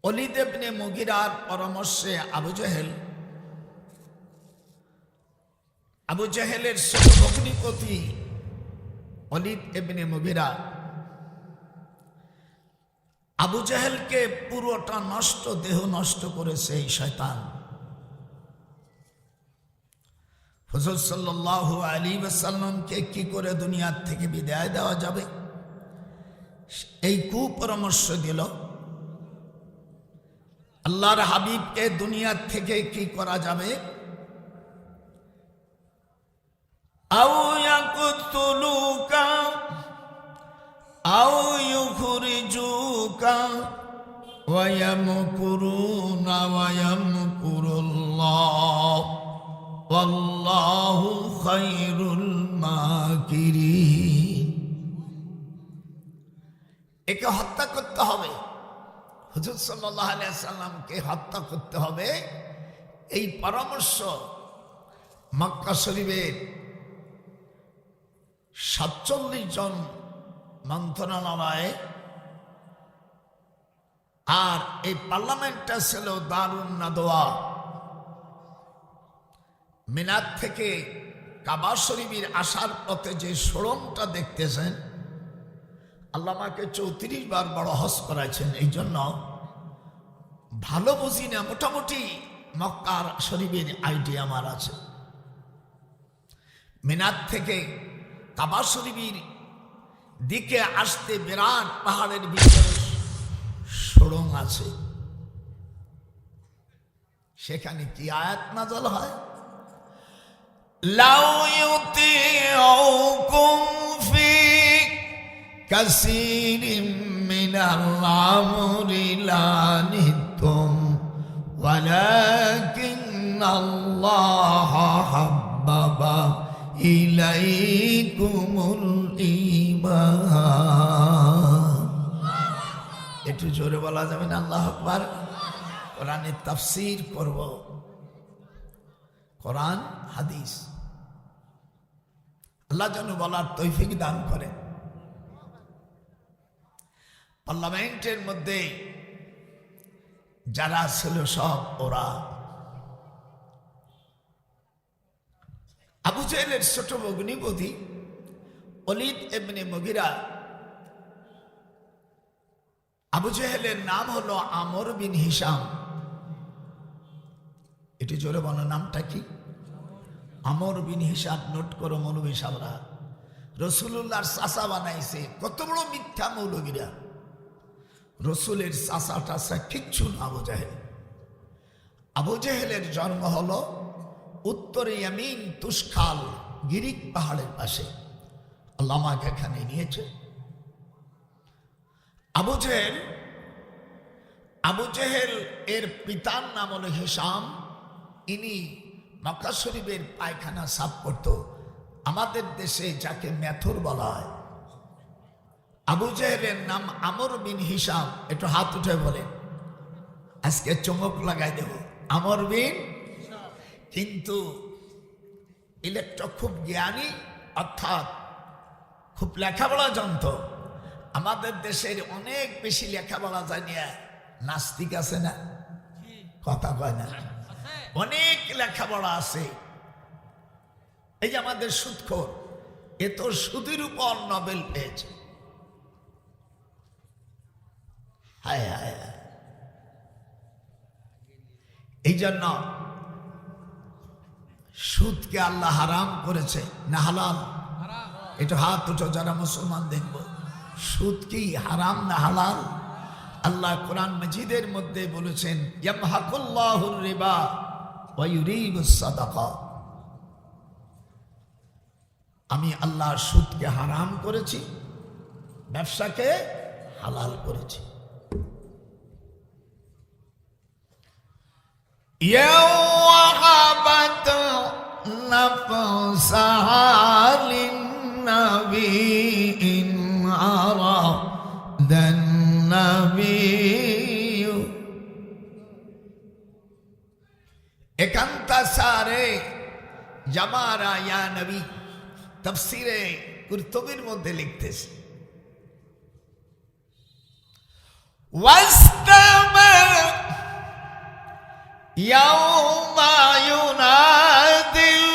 Walid ইবনে মুগীরার পরামর্শে আবু জেহেলের ছোট ভগ্নিপতি ওলীদ ইবনে মুগীরা আবু জেহেলকে পুরোটা নষ্ট, দেহ নষ্ট করেছে এই শয়তান। হুজুর সাল্লাল্লাহু আলাইহি ওয়াসাল্লামকে কি করে দুনিয়ার থেকে বিদায় দেওয়া যাবে এই কুপরামর্শ দিল। আল্লাহর হাবিবকে দুনিয়ার থেকে কি করা যাবে, আও ইয়াকতুলুকা আও ইউখরিজুকা ওয়া ইয়ামকুরুনা ওয়া ইয়ামকুরুল্লাহ ওয়াল্লাহু খায়রুল মাকিরিন। একে হত্যা করতে হবে, হুজুর সাল্লাল্লাহু আলাইহি সাল্লামকে হত্যা করতে হবে। এই পরামর্শ মক্কা শরীফের 47 জন মন্ত্রণালয়ে, আর এই পার্লামেন্টটা ছিল দারুন নাদওয়া। মিনার থেকে কাবা শরীফের আসার পথে যে সুড়ঙ্গটা দেখতেছেন, আল্লাহ আমাকে 34 বার বড় হজ করাইছেন, এই জন্য ভালো বুঝি না, মোটামুটি মক্কার শরীফের আইডিয়া আমার আছে। মিনার থেকে কাবা শরীফের দিকে আসতে বিরাট পাহাড়ের ভিতরে সুড়ঙ্গ আছে, সেখানে কি আয়াত নাযিল হয়, লাউ ইউতিউকুম ফি কাসীরিম মিনাল আমরি লানিতুম ওয়ালাকিন্নাল্লাহ হাব্বাবা ইলাইকুমুল ঈমান। একটু জোরে বলা যাবে না আল্লাহু আকবার? কোরআনের তাফসীর করব, কোরআন হাদিস আল্লাহ যেন বলার তৌফিক দান করেন। পার্লামেন্টের মধ্যে যারা ছিল সব ওরা আবু জেহেলের ছোট ভগ্নিপতি ওলীদ ইবনে মুগীরা। আবু জেহেলের নাম হলো আমর বিন হিশাম। এটি জোরে বলো, নামটা কি? আমর বিন হিশাম। নোট করো মৌলবী সাহরা, রাসূলুল্লাহর চাচা বানাইছে। কত বড় মিথ্যা মৌলবীরা! রসুলের চাচা টাচা কিচ্ছু না আবু জেহেল। আবু জেহেলের জন্ম হলো উত্তরে ইয়ামিন তুষখাল গিরিক পাহাড়ের পাশে। আল্লাহ আমাকে এখানে নিয়েছে। আবু জেহেল এর পিতার নাম হলো হিশাম। ইনি মক্কা শরীফের পায়খানা সাফ করত, আমাদের দেশে যাকে মেথর বলা হয়। আবু জেহেলের নাম আমর বিন হিশাম। একটু হাত উঠে বলেন, আজকে চমক লাগাই দেব, আমর বিন। কিন্তু ইলেকট্র খুব জ্ঞানী, অর্থাৎ খুব লেখাপড়া জানত। আমাদের দেশের অনেক বেশি লেখাপড়া জানিয়া নাস্তিক আছে না, কথা কয় না, অনেক লেখাপড়া আছে। এই যে আমাদের সুদখোর, এ তো সুদের উপর নোবেল পেয়েছে। হায় হায়, এই জন্য সুদকে আল্লাহ হারাম করেছে না হালাল? একটু হাত উঠো যারা মুসলমান, দেখব সুদ কি হারাম না হালাল? আল্লাহ কোরআন মাজিদের মধ্যে বলেছেন, ইয়ামহাকুল্লাহুর রিবা ওয়া ইউরিবুস সাদাকা। আমি আল্লাহ সুদকে হারাম করেছি, ব্যবসাকে হালাল করেছি। ইয়াওয়াহাবাত নাফসাহা লিন্নাবিয়্যিন আরাদান নাবিয়্যু একান্তা সারে জামারা ইয়া নবী। তাফসীরে কুরতুবীর মধ্যে লিখতেছে, ওয়াস্তামা ইয়াউমা ইউনাদিল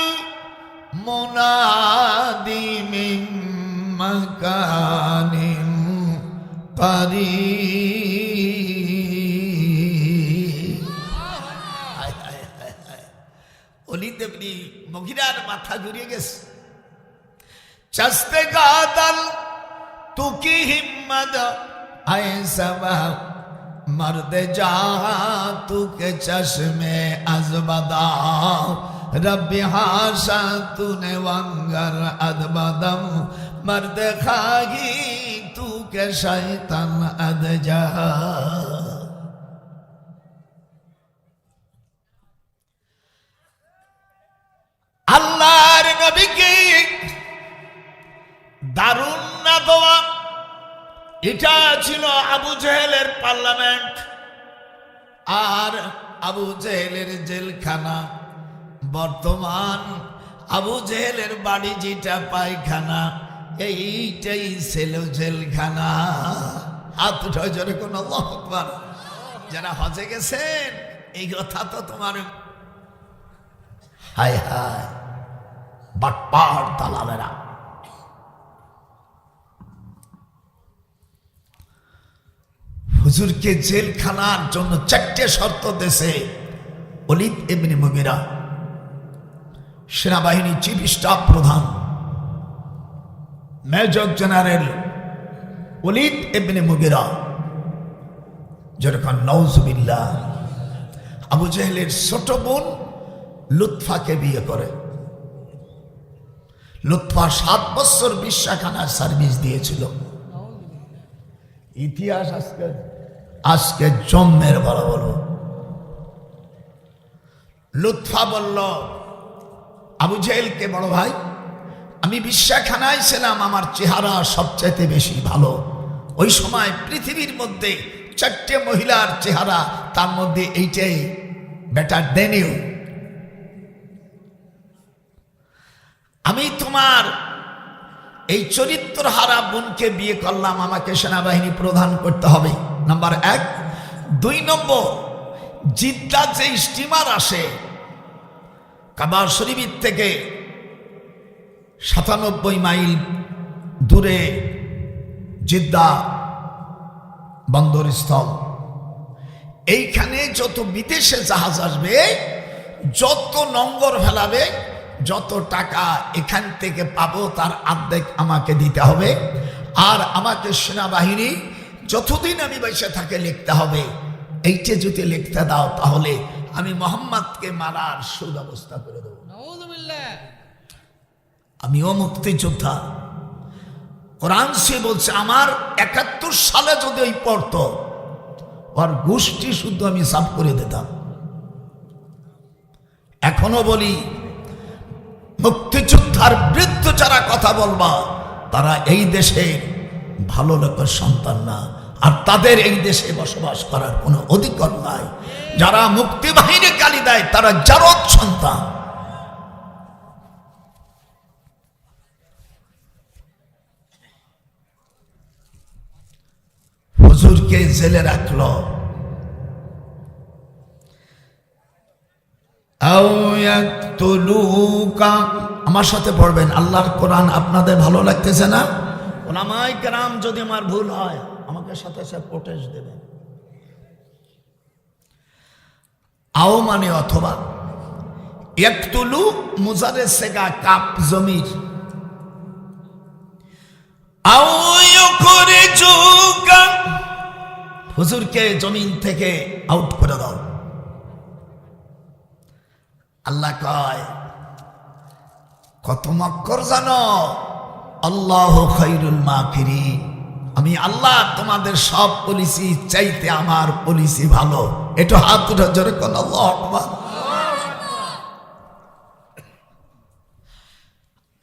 মুনাদি মিন মাকানিন কারীব। ওলীদ ইবনে মুগীরার মাথা ঘুরিয়ে গেছে। চাস্তে গাদাল তুকি হিম্মত আয়সাবা মর্দে যা তুকে চশমে আজবদা রব্বি হাসা তুনে ওয়াঙ্গার আদবদম মর্দে খাগি তুকে শয়তান আদজা। আল্লাহর নবীকে দারুণ না দোয়া। এটা ছিল আবু জেহেলের পার্লামেন্ট আর আবু জেহেলের জেলখানা। বর্তমান আবু জেহেলের বাড়ি যেটা পায়খানা, এইটাই ছিল জেলখানা। হাত উঠায় জোরে কোন আল্লাহু আকবার। যারা হজে গেছেন এই কথা তো তোমার হায় হায় বাটপার দালালেরা। হুজুরকে জেলখানার জন্য 4টে শর্ত দেশে ওলীদ ইবনে মুগীরা, সেনাবাহিনী চিফ স্টাফ প্রধান মেজর জেনারেল ওলীদ ইবনে মুগীরা, যেরকম নাউজুবিল্লাহ আবু জেহেলের ছোট বোন লুৎফাকে বিয়ে করে। লুৎফা 7 বছর বিশ্বাখানার সার্ভিস দিয়েছিল। ইতিহাস আজকে জন্মের বড় বড়। লুৎফা বলল আবু জেহেলকে, বড় ভাই আমি বিশ্বাখানায় ছিলাম, আমার চেহারা সবচাইতে বেশি ভালো। ওই সময় পৃথিবীর মধ্যে 4টে মহিলার চেহারা, তার মধ্যে এইটাই বেটার দেন ইউ। আমি তোমার এই চরিত্র হারা বোনকে বিয়ে করলাম, আমাকে সেনাবাহিনী প্রধান করতে হবে, নাম্বার 1। 2 নম্বর, জিদ্দা যে স্টিমার আসে কাবা শরীফ থেকে 97 মাইল দূরে জিদ্দা বন্দরস্থল, এইখানে যত বিদেশে জাহাজ আসবে, যত নোংর ফেলাবে, যত টাকা এখান থেকে পাবো তার অর্ধেক আমাকে দিতে হবে। আর আমাকে সেনাবাহিনী যতদিন আমি বেঁচে থাকে লিখতে হবে। এইটা যদি লিখতে দাও তাহলে আমি মোহাম্মদকে মারার সুব্যবস্থা করে দেবো। আমিও মুক্তিযোদ্ধা। কোরআন সে বলছে আমার 71 সালে যদি ওই পড়তো, ওর গোষ্ঠী শুদ্ধ আমি সাফ করে দিতাম। এখনো বলি মুক্তিযোদ্ধার বিরুদ্ধে যারা কথা বলবা তারা এই দেশের ভালো লোকের সন্তান না, আর তাদের এই দেশে বসবাস করার কোনো অধিকার নাই। যারা মুক্তি বাহিনী গালি দেয় তারা জারদ সন্তান। হুজুরকে জেলে রাখলো। আমার সাথে পড়বেন, আল্লাহর কোরআন আপনাদের ভালো লাগতেছে না? ওলামায়ে কেরাম যদি আমার ভুল হয় আমাকে সাথে সাথে প্রোটেস্ট দেবেন। আও মানে অথবা, ইয়াকতুলু মুজারে সেগা কাপ জমির, আও ইউখরিজুকা, হুজুরকে জমিন থেকে আউট করে দাও। আল্লাহ কয় কত মক্কর জানো, আল্লাহু খায়রুল মাকিরিন, আমি আল্লাহ তোমাদের সব পলিসি চাইতে আমার পলিসি ভালো। এটা হাত উঠে জোরে কোন আল্লাহু আকবার।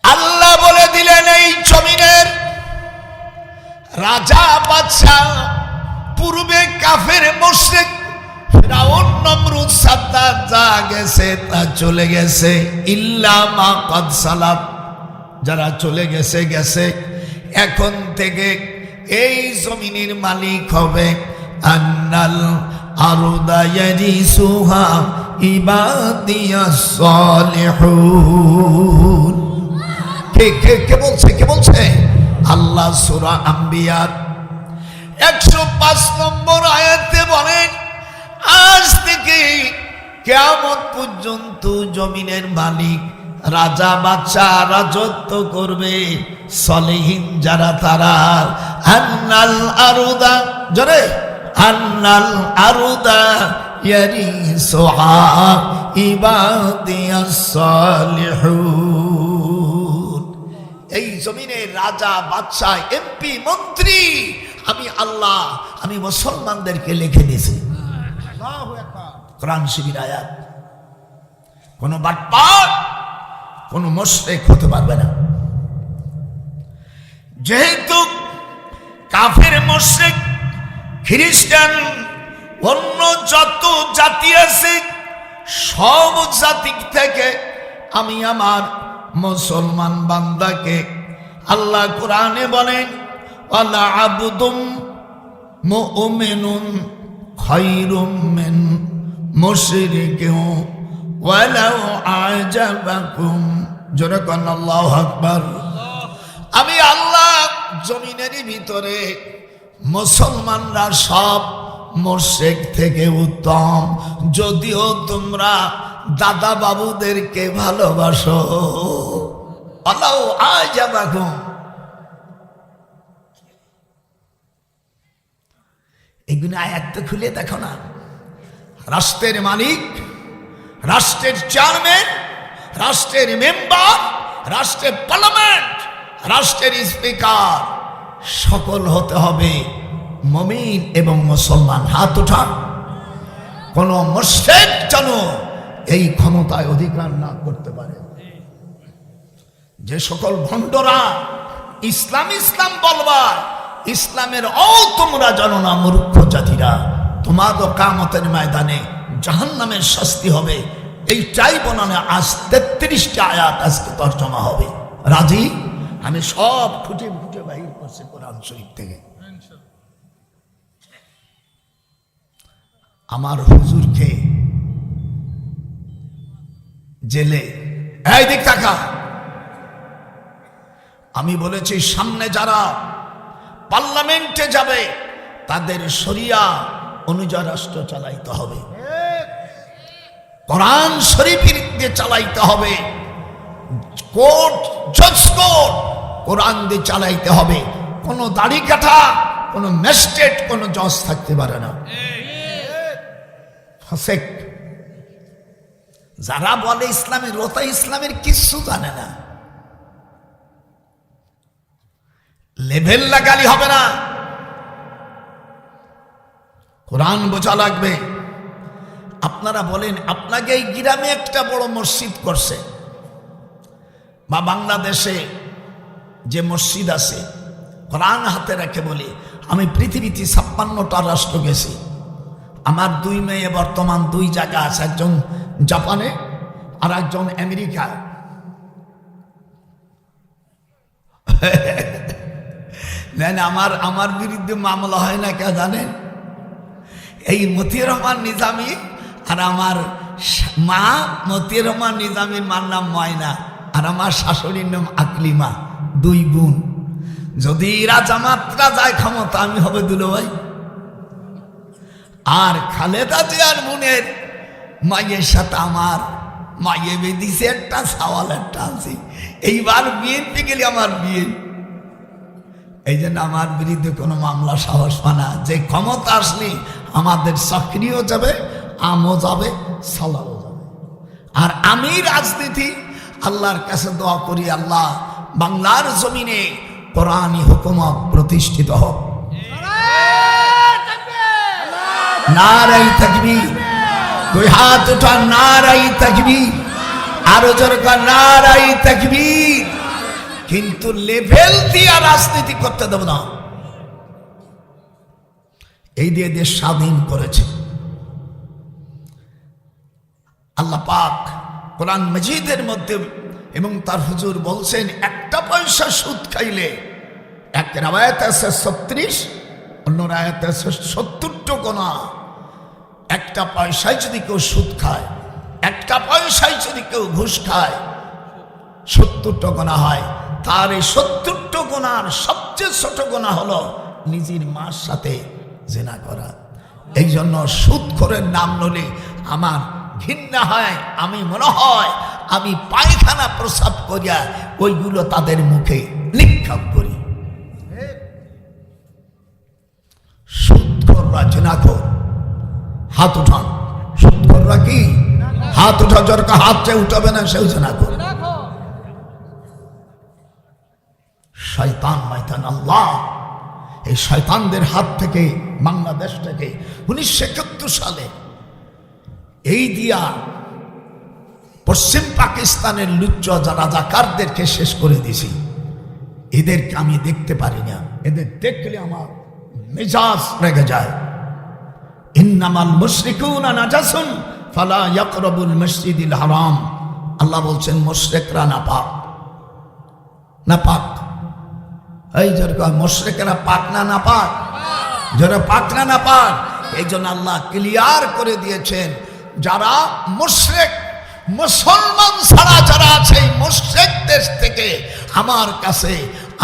আল্লাহ বলে দিলেন এই জমিনের রাজা বাদশাহ, পূর্বে কাফের মুশরিক ফিরাউন নমরুদ সাদ্দাত যা গেছে তা চলে গেছে, ইল্লা মা কাদ সালাফ, যারা চলে গেছে গেছে। এখন থেকে এই জমিনের মালিক হবে আন্নাল আরদা ইয়ারিসুহা ইবাদিয়াস সালিহুন। কে বলছে? আল্লাহ সূরা আম্বিয়ার 105 নম্বর আয়াতে বলেন, আজ থেকে কিয়ামত পর্যন্ত জমিনের মালিক রাজা বাদশা রাজত্ব করবে সলিহিন যারা, তারা আন্নাল আরুদা, জোরে আন্নাল আরুদা ইয়ারিসুহা ইবাদিয়াস সালিহুন। এই জমিনের রাজা বাদশা এমপি মন্ত্রী আমি আল্লাহ, আমি মুসলমানদেরকে লিখে দিয়েছি। কোরআন শরীফের আয়াত। কোন বাটপার, কোন মুশরিক হতে পারবে না। যেহেতু কাফের, মুশরিক, খ্রিস্টান, অন্য যত জাতি আছে সব জাতি থেকে আমি আমার মুসলমান বান্দাকে, আল্লাহ কোরআনে বলেন, ওয়ালা আবদুম মুমিনুন খায়রুম মিন মুশরিকিন ওয়ালাউ আজাবাকুম। জোরে কোন আল্লাহু আকবার। আমি আল্লাহ জমিনের ভিতরে মুসলমানরা সব মুশরিক থেকে উত্তম, যদিও তোমরা দাদা বাবুদেরকে ভালোবাসো। ওয়ালাউ আজাবাকুম। এগুলো আয়াত খুলে দেখো না। রাষ্ট্রের মালিক, রাষ্ট্রের চেয়ারম্যান, রাষ্ট্রের মেম্বার, রাষ্ট্রের পার্লামেন্ট, রাষ্ট্রের স্পিকার সকল হতে হবে মুমিন এবং মুসলমান। হাত উঠান। কোন মুশরিক যেন এই ক্ষমতায় অধিকার না করতে পারে। যে সকল ভণ্ডরা ইসলাম ইসলাম বলবা, ইসলামের তোমরা জানো না মূর্খ জাতিরা, তোমাদের কিয়ামতের ময়দানে জাহান্নামের শাস্তি হবে। এইটাই বর্ণনা আজ 33টা আয়াত আজকে তর্জমা হবে। রাজি? আমি সব খুঁটে খুঁটে বাহির করছি কোরআন শরীফ থেকে। আমার হুজুরকে জেলে, এই দিক তাকা, আমি বলেছি সামনে যারা পার্লামেন্টে যাবে তাদের শরিয়া অনুযায়ী রাষ্ট্র চালাইতে হবে, কোরআন শরীফের দিয়ে চালাইতে হবে, কোর্ট জজ কোর্ট কোরআন দিয়ে চালাইতে হবে। কোন দাড়ি কাটা, কোন ম্যাজিস্ট্রেট, কোন জজ থাকতে পারে না। ফাসেক যারা বলে ইসলামের, ওটা ইসলামের কিছু জানে না। লেভেল লাগালি হবে না, কোরআন বোঝা লাগবে। আপনারা বলেন, আপনাকে এই গ্রামে একটা বড় মসজিদ করছে, বা বাংলাদেশে যে মসজিদ আছে, কোরআন হাতে রেখে বলি, আমি পৃথিবীতে 56টা রাষ্ট্র গেছি। আমার 2 মেয়ে বর্তমান 2 জায়গা আছে, একজন জাপানে আর একজন আমেরিকায়। আমার বিরুদ্ধে মামলা হয় না কে জানেন? এই মতিউর রহমান নিজামী আর আমার মা মতিউর রহমান নিজামীর মার নাম ময়না, আর আমার শাশুড়ির নাম আকলিমা, 2 বোন। যদি এরা জামাতরা যায় ক্ষমতা, আমি হবে দুলোভাই। আর খালেদা জিয়ার বোনের মায়ের সাথে আমার মায়ে বেঁধেছে একটা, সওয়াল একটা আছে। এইবার বিএনপি গেলে আমার বিয়ে, এই জন্য আমার বিরুদ্ধে কোনো মামলা সাহস পানা। যে ক্ষমতা আসলে আমাদের চাকরিও যাবে, আমও যাবে, সালাও যাবে। আর আমি রাজনীতি আল্লাহর কাছে দোয়া করি, আল্লাহ বাংলার জমিনে কোরআনী হুকুমত প্রতিষ্ঠিত হোক। নারাই তাকবীর। 2 হাত উঠা, নারাই তাকবীর। আরো জোরে কর, নারাই তাকবীর। কিন্তু লেভেল দিয়ে রাজনীতি করতে দেব না। এই দিয়ে দেশ স্বাধীন করেছে আল্লাহ পাক কোরআন মাজিদের মধ্যে, এবং তার হুজুর বলছেন 1 পয়সা সুদ খাইলে, এক রাওয়ায়াত আছে 36, অন্য রাওয়ায়াত আছে 70 গোনা। 1 পয়সায় যদি কেউ সুদ খায়, একটা পয়সায় যদি কেউ ঘুষ খায় 70টা গুনাহ হয়। তার এই 70টা গুনার সবচেয়ে ছোট গুনাহ হলো নিজের মার সাথে জিনা করা। এই জন্য সুদখোরের নাম নিলে আমার ঘৃণা হয়। আমি মনে হয় আমি পায়খানা প্রস্রাব করিয়া ওইগুলো তাদের মুখে নিক্ষেপ করি। সুদখোররা জিনাখোর, হাত উঠান। সুদখোররা কি? হাত উঠা, জরকা হাত চেয়ে উঠাবে না, সেও জিনাখোর। শয়তান মাইতান আল্লাহ, এই শয়তানদের হাত থেকে বাংলাদেশ থেকে 1971 সালে এই দিয়া পশ্চিম পাকিস্তানের লুচ্চ রাজাকারদেরকে শেষ করে দিছি। এদেরকে আমি দেখতে পারি না, এদের দেখলে আমার মেজাজ রেগে যায়। ইন্নামাল মুশরিকুনা নাজাসুন ফালা ইয়াকরাবুল মসজিদিল হারাম। আল্লাহ বলছেন মুশরিকরা নাপাক। নাপাক এই জোর কয় মুশরিকরা পাক না নাপাক? যারা পাক না নাপাক। এই জন্য আল্লাহ ক্লিয়ার করে দিয়েছেন যারা মুশরিক, মুসলমান ছাড়া যারা আছে মুশরিক দেশ থেকে আমার কাছে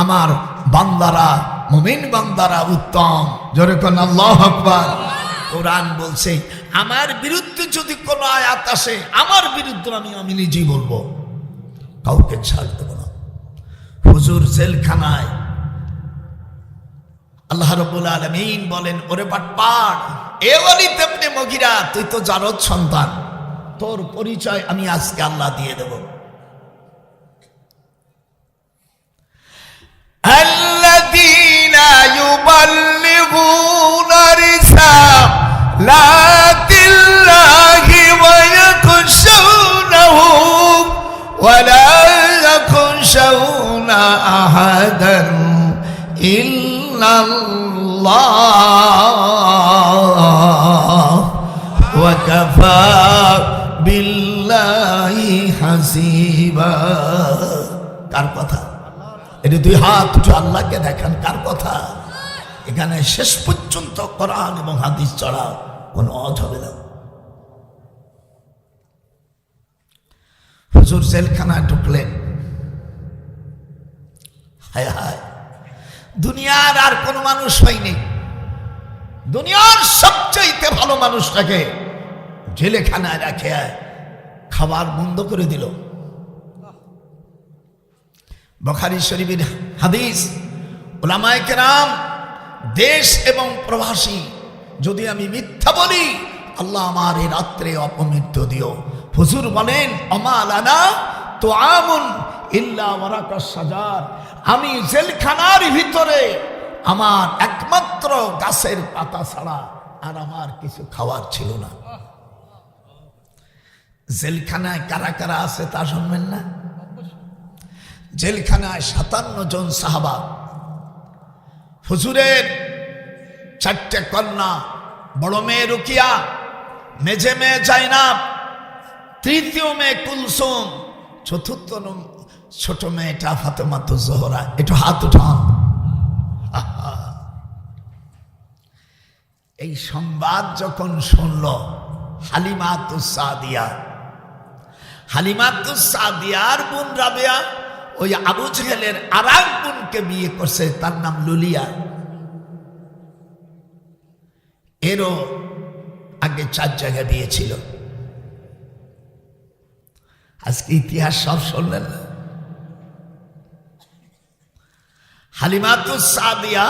আমার বান্দারা, মুমিন বান্দারা উত্তম। জোরে কোন আল্লাহু আকবার। কোরআন বলছে আমার বিরুদ্ধে যদি কোনো আয়াত আসে, আমার বিরুদ্ধে আমি নিজেই বলবো, কাউকে ছাড় দেব না। হুজুর জেলখানায়, আল্লাহ রাব্বুল আলামিন বলেন ওরে বাটপার, এ ওয়ালিদ ইবনে মুগীরা, তুই তো জারদ সন্তান, তোর পরিচয় আমি আজকে আল্লাহ দিয়ে দেব। আল্লাযীনা ইউবাল্লিগুনা রিসালাতিল্লাহি ওয়া ইয়াখশাউনাহু ওয়া লা ইয়াখশাউনা আহাদান ইল্লাল্লাহ ওয়া কাফা বিল্লাহি হাসিবা। কার কথা? এটা দুই হাত উঠে আল্লাহকে দেখান। কার কথা? এখানে শেষ পর্যন্ত কোরআন এবং হাদিস ছাড়া কোনো অজ হবে না। হুজুর জেলখানায় ঢুকলেন, হায় হায়, দুনিয়ার আর কোন মানুষ হয়নি, দুনিয়ার সবচাইতে ভালো মানুষটাকে জেলখানায় রাখে খাবার বন্ধ করে দিল। বুখারী শরীফের হাদিস, উলামায়ে কেরাম দেশ এবং প্রবাসী, যদি আমি মিথ্যা বলি আল্লাহ আমার এই রাত্রে অপমৃত্যু দিও। হুজুর বলেন অমালানা তুআমুন ইল্লা ওয়ারাকাস শাজার, আমি জেলখানার ভিতরে আমার একমাত্র গাছের পাতা ছাড়া আর আমার কিছু খাওয়ার ছিল না। জেলখানায় কারা কারা আছে তা শুনবেন না? জেলখানায় 57 জন সাহাবা, হুজুরের 4টে কন্যা, বড় মেয়ে রুকিয়া, মেঝে মেয়ে জাইনাব, তৃতীয় মেয়ে কুলসুম, চতুর্থ ছোট মেয়েটা ফাতেমাতুজ জোহরা। একটু হাত উঠান। এই সংবাদ যখন শুনল হালিমাতুস সাদিয়া, হালিমাতুস সাদিয়ার বোন রাবেয়া ওই আবু জেহেলের আরেক বোনকে বিয়ে করছে, তার নাম লুলিয়া। এরও আগে 4 জায়গায় বিয়ে ছিল। আজকে ইতিহাস সব শুনলেন না? হালিমাতুস সাদিয়া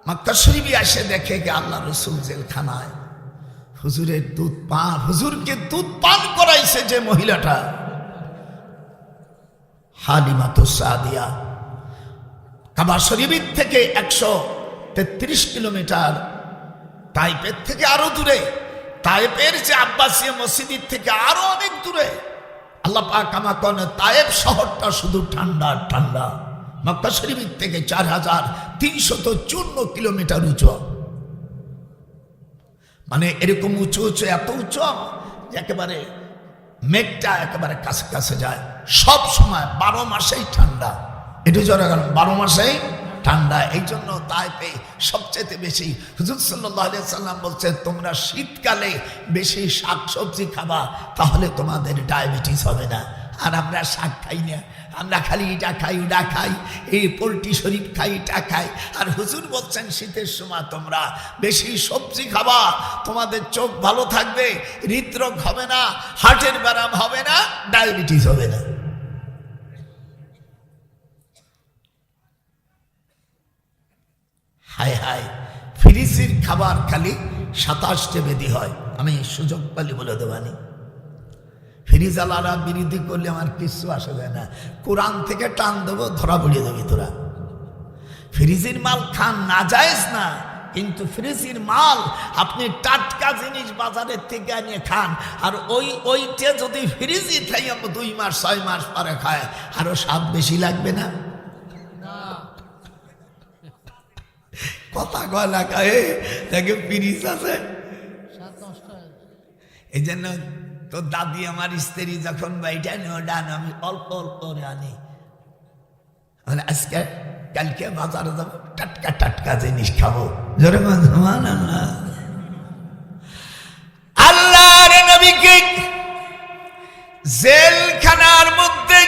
মক্কা শরীফে এসে দেখে যে আল্লাহ রাসূল জেলখানায়, হুজুরের দুধ পান, হুজুরকে দুধ পান করাইছে যে মহিলাটা, হালিমাতুস সাদিয়া। কাবা শরীফ থেকে 133 কিলোমিটার, তাইপের থেকে আরো দূরে, তাইপের যে আব্বাসিয়া মসজিদ থেকে আরো অনেক দূরে। আল্লাহ পাক আমাকে তাইপ শহরটা শুধু ঠান্ডা ঠান্ডা। মক্কা শরীফ থেকে 4354 কিলোমিটার উঁচু, মানে এরকম উঁচু উঁচু, এত উঁচু একেবারে মেঘটা একেবারে কাছে কাছে যায়। সব সময় 12 মাসেই ঠান্ডা। এটি জোরে গেল, 12 মাসেই ঠান্ডা। এই জন্য তাইফে সবচেয়ে বেশি হুজুর সাল্লাল্লাহু আলাইহি সাল্লাম বলছেন, তোমরা শীতকালে বেশি শাকসবজি খাবা, তাহলে তোমাদের ডায়াবেটিস হবে না। আর আমরা শাক খাই না, আমরা খালি এটা খাই ওটা খাই, এই পোলট্রি শরীফ খাই এটা খাই। আর হুজুর বলছেন শীতের সময় তোমরা বেশি সবজি খাবা, তোমাদের চোখ ভালো থাকবে, হৃদরোগ হবে না, হার্টের ব্যারাম হবে না, ডায়াবেটিস হবে না। হায় হায়, ফ্রিজের খাবার খালি 27টে বেদি হয়। আমি সুযোগ পালি বলে দেবানি, ফ্রিজ আলারা বিরোধী করলে আমার কিছু আসে যায় না। কোরআন থেকে টান দেবো, ধরা পড়িয়ে দেবি তোরা। ফ্রিজের মাল খান না জায়েজ না, কিন্তু ফ্রিজের মাল আপনি টাটকা জিনিস বাজারের থেকে আনিয়ে খান। আর ওইটা যদি ফ্রিজে খাই 2 মাস 6 মাস পরে খায়, আরো স্বাদ বেশি লাগবে না? কথা কয় না, খায় দেখে ফ্রিজ আছে। এই জন্য তো দাদি আমার স্ত্রী যখন বাইটা নিয়ে ডান, আমি অল্প অল্প আনি। আজকে কালকে বাজারে যাবো, টাটকা টাটকা জিনিস খাবো। জোরে আল্লাহর নবীকে জেলখানার মধ্যে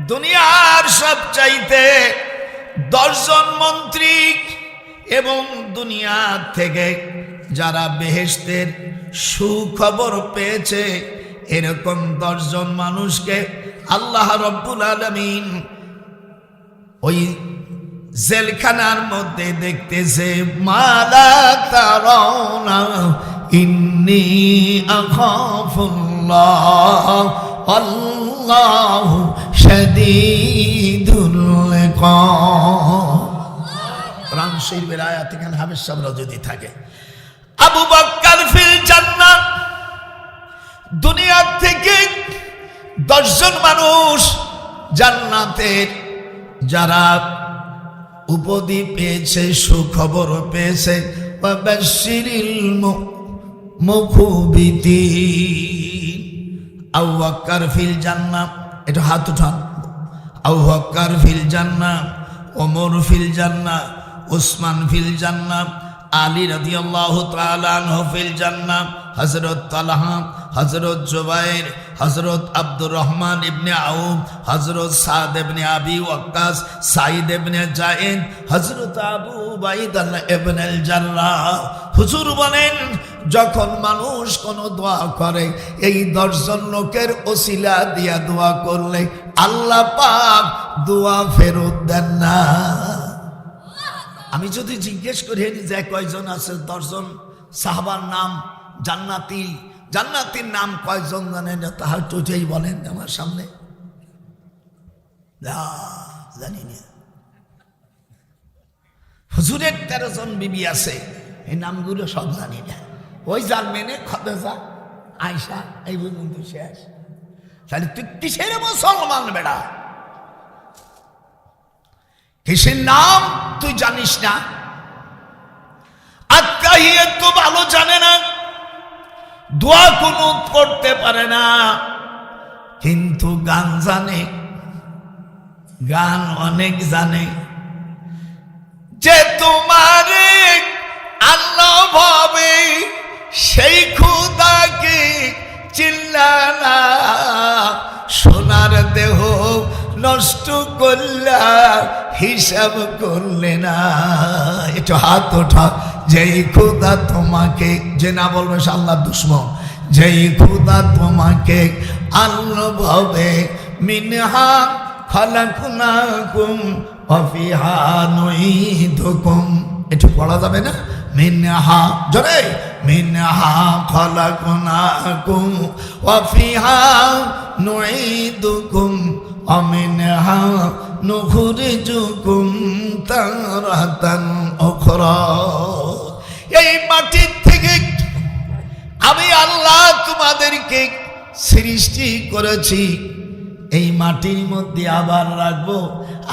দুনিয়ার সবচাইতে 10 জন মন্ত্রী এবং দুনিয়া থেকে যারা বেহেশতের সুখবর পেয়েছে, এরকম 10 জন মানুষকে আল্লাহ রব্বুল আলামিন ওই জেলখানার মধ্যে দেখতেছে। মালা তারাউনা ইন্নী আখাফুল্লাহ আল্লাহু শাদীদুল ইকাব। কোরআন শরীফের আয়াত এখানে হাফেজ সাহেবরা যদি থাকে, আবু বকর ফিল জান্নাত, দুনিয়া থেকে 10 জন মানুষ জান্নাতের যারা উপদি পেয়েছে, সুখবর পেয়েছে। ওয়াবাশশিরিল মুখবিতিন, আবু বকর ফিল জান্নাত, এটা হাত উঠান। আবু বকর ফিল জান্নাত, ওমর ফিল জান্নাত, উসমান ফিল জান্নাত, আলী রাদিয়াল্লাহু তাআলা আনহু ফিল জান্নাত, হযরত তালহা, হযরত জুবাইর, হযরত আব্দুর রহমান ইবনে আউফ, হযরত সাদ ইবনে আবি ওয়াক্কাস, সাঈদ ইবনে যায়েদ, হযরত আবু উবাইদা ইবনে আল জাররাহ। হুজুর বলেন, যখন মানুষ কোন দোয়া করে, এই 10 জন লোকের ওসিলা দিয়া দোয়া করলে আল্লাহ পাক দোয়া ফেরত দেন না। আমি যদি জিজ্ঞেস করি যে কয়জন আছে, 10 জন সাহাবার নাম জান্নাতি, জান্নাতির নাম কয়জন জানেন? তাহার চোখেই বলেন আমার সামনে, জানি না। হুজুরের 13 জন বিবি আছে, এই নামগুলো সব জানি না। ওই যার মেনে খাদিজা, আয়েশা, এই পর্যন্ত শেষ। তাহলে তুই কিসের মুসলমান বেড়া? কিসের নাম তুই জানিস না? আত্তাহিয়াত তো ভালো জানে না, দোয়া কুনুত করতে পারে না, কিন্তু গান জানে, গান অনেক জানে। যে তোমারে আল্লাহ ভাবে, সেই খুদাকে চিল্লানা, সোনার দেহ নষ্ট করলা, হিসাব করলে না। একটু হাত ওঠা। যেই খুদা তোমাকে, যে না বলবে সে আল্লাহর দুশমন। যেই খুদা তোমাকে আল্লাহ ভাবে, মিনহা খালাকনাকুম ওয়া ফিহা নুঈদুকুম। একটু পড়া যাবে না? মিনহা, জোরে, মিনহা খালাকনাকুম ওয়া ফিহা নুঈদুকুম ওয়া মিনহা নুখরিজুকুম তারাতান উখরা। এই মাটির থেকে আমি আল্লাহ তোমাদেরকে সৃষ্টি করেছি, এই মাটির মধ্যে আবার রাখবো,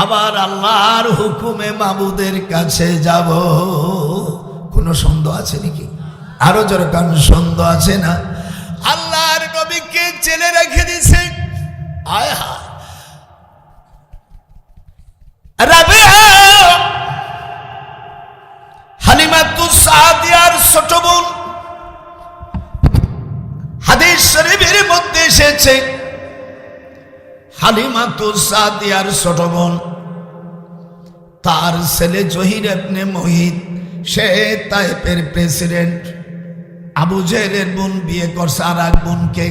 আবার আল্লাহর হুকুমে মাবুদের কাছে যাব। কোনো সন্দেহ আছে নাকি? আরো জোরে কান, সন্দেহ আছে না? আল্লাহর নবীকে জেলে রেখে দিয়েছে। আয় হায়, রাবিয়া গিয়েছে হালিমাতুস সাদিয়ার ছোট বোন, তার ছেলে জহির ইবনে মুহিত, সে তায়েফের প্রেসিডেন্ট। আবু জেহেলের বোন বিয়ে করছে আর এক বোনকে।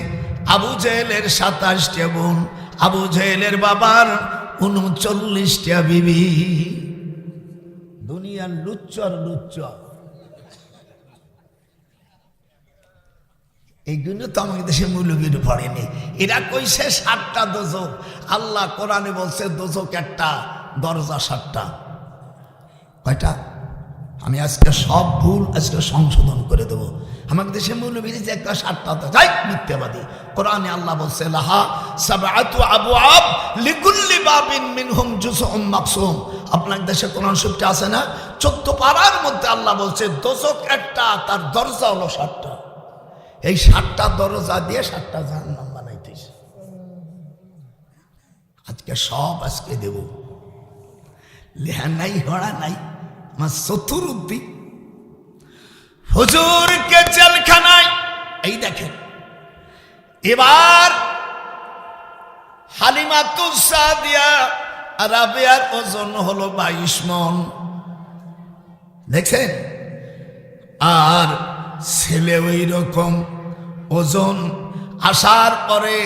আবু জেহেলের 27টা বোন, আবু জেহেলের বাবার 39টা বিবি। দুনিয়ার লুচ্চর লুচ্চ, এইগুলো তো আমাদের দেশে মৌলবীর পড়েনি। এরা কইছে 7টা দোজক। আল্লাহ কোরআনে বলছে দোজক একটা, দরজা 7টা। কয়টা? আমি আজকে সব ভুল আজকে সংশোধন করে দেবো। আমাদের দেশে মৌলবীর যে একটা 7টা যাই মিথ্যাবাদী। কোরআনে আল্লাহ বলছে লাহা সাবআতু আবওয়াব লিকুল্লি বাবিন মিনহুম জুজউম মাকসুম। আপনার দেশে কোরআন শরীফে আছে না, 14 পারার মধ্যে আল্লাহ বলছে দোজক একটা, তার দরজা হলো 7টা। এই 7টা দরজা দিয়ে 7টা জাহান্নাম বানাইতেছে। আজকে সব আজকে দেব। লেহা নাই, হড়া নাই, আমার চতুর্দিক হুজুরকে জেলখানায়। এই দেখেন, এবার হালিমাতুস সাদিয়া রাবিয়ার ওজন হলো 22 মণ, দেখছেন? আর ছেলে ওই রকম ওজন। আসার পরে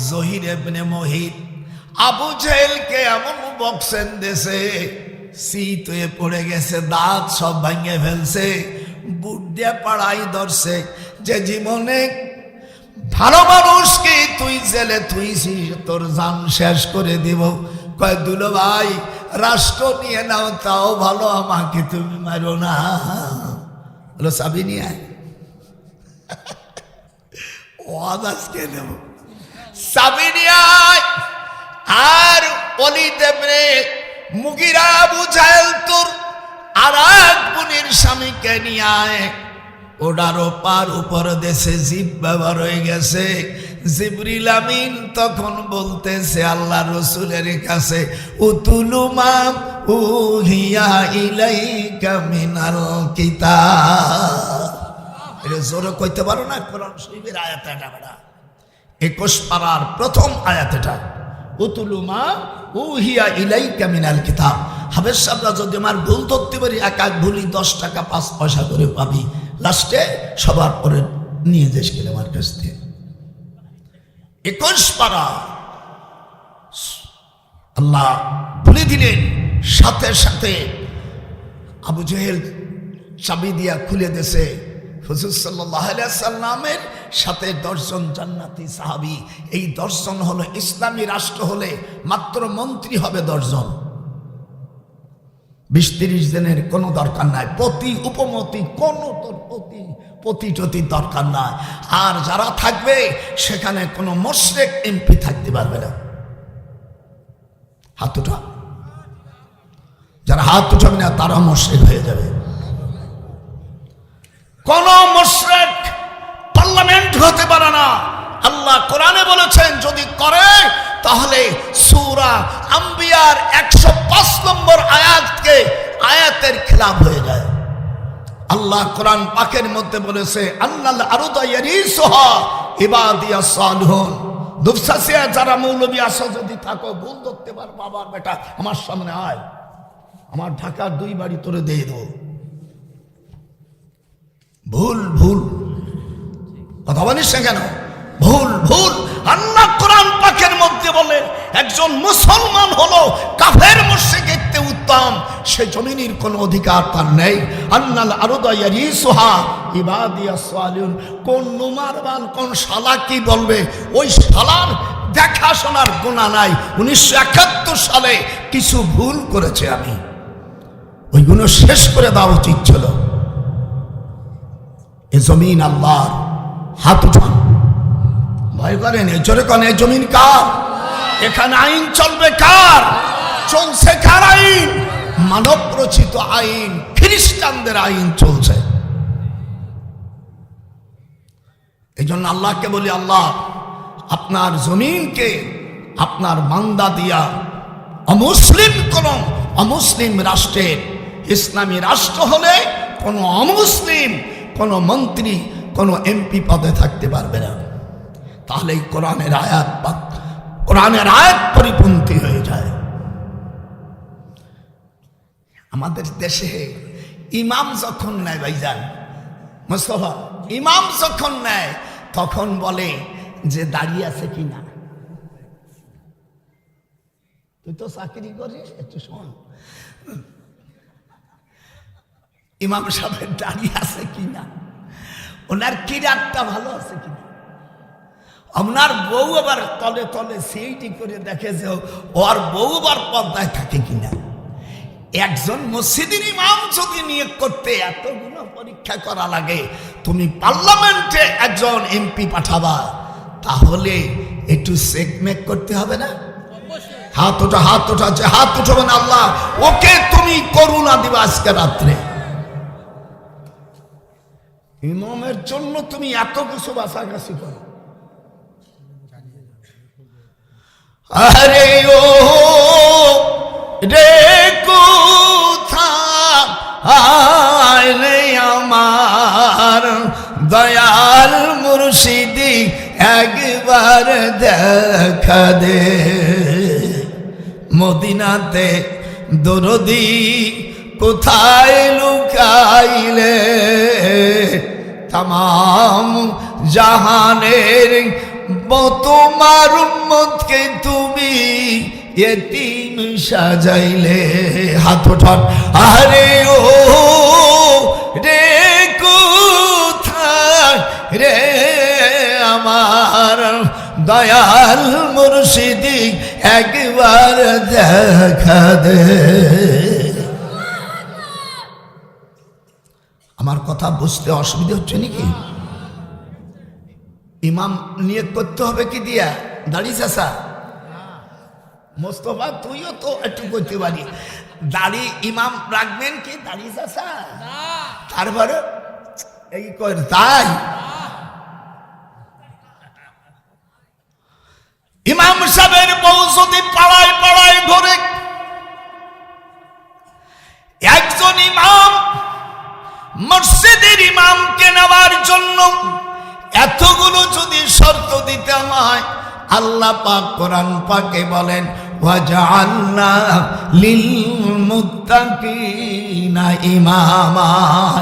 জহির ইবনে মুহিত আবু জেহেলকে এমন বক্সেন দেশে, শীত হয়ে পড়ে গেছে, দাঁত সব ভাঙে ফেলছে, বুট দিয়ে পাড়াই ধরছে যে জীবনে ভালো মানুষকে তুই জেলে তুইছিস, তোর জান শেষ করে দিব। কয় দুলো ভাই, রাষ্ট্র নিয়ে নাও, তাও ভালো, আমাকে তুমি মারো না। বলো চাবি নিয়ে আয়। আজকে দেব, চাবি নিয়ে আয়। আর ওলীদ ইবনে মুগীরা আবু জাহেল তোর আর এক বোনের স্বামীকে নিয়ে আয়। ওটারও পার উপর দেশে জিব ব্যবহার হয়ে গেছে। জিবরিল আমিন তখন বলতেছে আল্লাহ রসুলের কাছে, উতুলু মা উহিয়া ইলাইকা মিনাল কিতাব। এটা জোরে কইতে পারো না? কোরআন শরীফের আয়াত এটা, 21 পারার প্রথম আয়াত এটা, উতুলু মা উহিয়া ইলাইকা মিনাল কিতাব। হাবেজ সাহেবরা যদি আমার ভুল ধরতে পারি, এক এক ভুলি 10 টাকা 5 পয়সা করে পাবি। লাস্টে সবার পরে নিয়ে যাস গেলে আমার কাছ থেকে। 21 পারা আল্লাহ বলে দিলেন। সাথে সাথে আবু জেহেল চাবি দিয়া খুলে দিয়েছে। হুজুর সাল্লাল্লাহু আলাইহি সাল্লামের সাথে 10 জন জান্নাতি সাহাবী। এই 10 জন হলো ইসলামী রাষ্ট্র হলে মাত্র মন্ত্রী হবে 10 জন, 20-30 জনের কোনো দরকার নাই। প্রতি উপমতি কোনো তোর প্রতি দরকার নাই। আর যারা থাকবে সেখানে কোনো মুশরিক এমপি থাকতে পারবে না। হাত উঠা, যারা হাত উঠাবে না তারা মুশরিক হয়ে যাবে। কোন মুশরিক পার্লামেন্ট হতে পারে না। আল্লাহ কোরআনে বলেছেন যদি করে তাহলে সূরা আম্বিয়ার 105 নম্বর আয়াতের খেলাফ হয়ে যায়। আল্লাহ কোরআন পাকের মধ্যে বলেছে আন্নাল আরদা ইয়ারিসুহা ইবাদিয়াস সালিহুন। দুফসাসিয়া যারা মৌলবী আসো, যদি থাকো, ভুল ধরতে পার, বাবার বেটা আমার সামনে আয়, আমার ঢাকার 2 বাড়ি তোরে দিয়ে দেবো। ভুল ভুল কথা বলিস কেন? ভুল ভুল। আল্লাহ কোরআন পাকের মধ্যে বলে একজন মুসলমান হলো কাফের মুশরিকের চেয়ে উত্তম, সে জমিনের কোনো অধিকার তার নেই। আন্নাল আরদা ইয়ারিসুহা ইবাদিয়াস সালিহুন। কোন নুমারবান কোন শালা কি বলবে, ওই শালার দেখাশোনার গুনাহ নাই। 1971 সালে কিছু ভুল করেছে, আমি ওইগুলো শেষ করে দেওয়া উচিত ছিল। এ জমিন আল্লাহর, হাত উঠান, ভয় করেন। এ জোরে কন, এ জমিন কার? এখানে আইন চলবে কার? চলছে কার আইন? মানব রচিত আইন, খ্রিস্টানদের আইন চলছে। এই জন্য আল্লাহকে বলি, আল্লাহ আপনার জমিনকে আপনার বান্দা দিয়া অমুসলিম কোন অমুসলিম রাষ্ট্রের, ইসলামী রাষ্ট্র হলে কোন অমুসলিম কোন মন্ত্রী কোন এমপি পদে থাকতে পারবে না। তাহলেই কোরআনের আয়াত পরিপন্থী হয়ে যায়। আমাদের দেশে ইমাম যখন নেয় ভাইজান মুস্তাফা, ইমাম যখন নেয় তখন বলে যে দাঁড়িয়ে আছে কিনা। তুই তো চাকরি করিস, একটু শোন, ইমাম সাহেব দাঁড়িয়ে আছে কিনা, ওনার কিরাতটা ভালো আছে কিনা। আপনার বউ আবার তলে তলে সেইটি করে দেখে যে ওর বউ আবার পর্দায় থাকে কিনা। একজন মসজিদের ইমাম যদি নিয়োগ করতে এতগুলো পরীক্ষা করা লাগে, তুমি পার্লামেন্টে একজন এমপি পাঠাবা, তাহলে একটু চেকমেক করতে হবে না? হাত ওঠাচ্ছে, হাত উঠাবেন আল্লাহ, ওকে তুমি করুণা দিবা আজকে রাত্রে। ইমামের জন্য তুমি এত কিছু বাছাকাছি করো। আরে ও রে কোথায় রে আমার দয়াল মুর্শিদি, একবার দেখা দে মদিনাতে দরদি কোথায় লুকাইলে, তামাম জাহানের তোমার উম্মতকে তুমি এতিম সাজাইলে। হাত ওঠান। আরে ও রে কোথায় রে আমার দয়াল মুর্শিদি, একবার দেখা দে। আমার কথা বুঝতে অসুবিধা হচ্ছে নাকি? ইমাম নিয়োগ করতে হবে কি দিয়া? দাড়ি চাষা মোস্তফা, তুইও তো একটু করতে পারি। দাড়ি ইমাম রাখবেন কি দাড়ি চাষা? তারপরে এই কর, তাই ইমাম সাহেবের বউ যদি পাড়ায় পাড়ায় ঘরে, একজন ইমাম মসজিদের ইমামকে নেওয়ার জন্য এতগুলো যদি শর্ত দিতে হয়, আল্লাহ পাক কোরআন পাকে বলেন ওয়াজআলনা লিল মুত্তাকিনা ইমামা।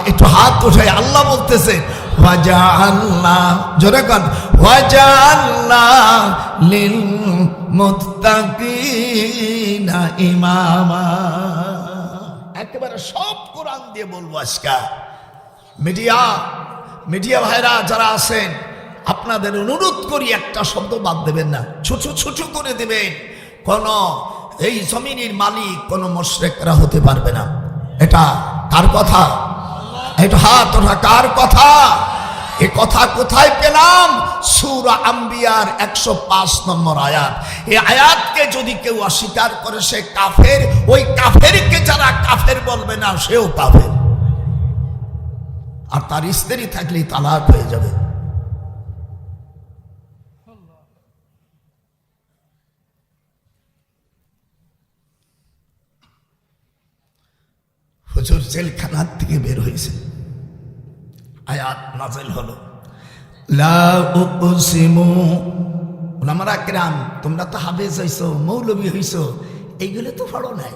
একটু হাত উঠাই, আল্লাহ বলতেছে ওয়াজআলনা, জোরে কোন, ওয়াজআলনা লিল মুত্তাকিনা ইমামা। একেবারে সব কোরআন দিয়ে বলবো আজকে। মিডিয়া ভাইরা যারা আছেন, আপনাদের অনুরোধ করি একটা শব্দ বাদ দেবেন না, ছোট ছোট করে দেবেন। কোন এই জমিনের মালিক কোন মুশরিকরা হতে পারবে না। এটা কার কথা? এটা হাত ওঠা, কার কথা? এ কথা কোথায় পেলাম? সূরা আম্বিয়ার 105 নম্বর আয়াত। এই আয়াতকে যদি কেউ অস্বীকার করে সে কাফের। ওই কাফেরকে যারা কাফের বলবে না, সেও কাফের। আর তার স্ত্রী থাকলে তালাক হয়ে যাবে। হুজুর জেলখানার থেকে বের হয়েছে, আয়াত নাযিল হলো, লা উকসিমু। ওলামারা কিরাম, তোমরা তো হাফেজ হইছো, মৌলবী হইছো, এইগুলো তো পড়ো নাই।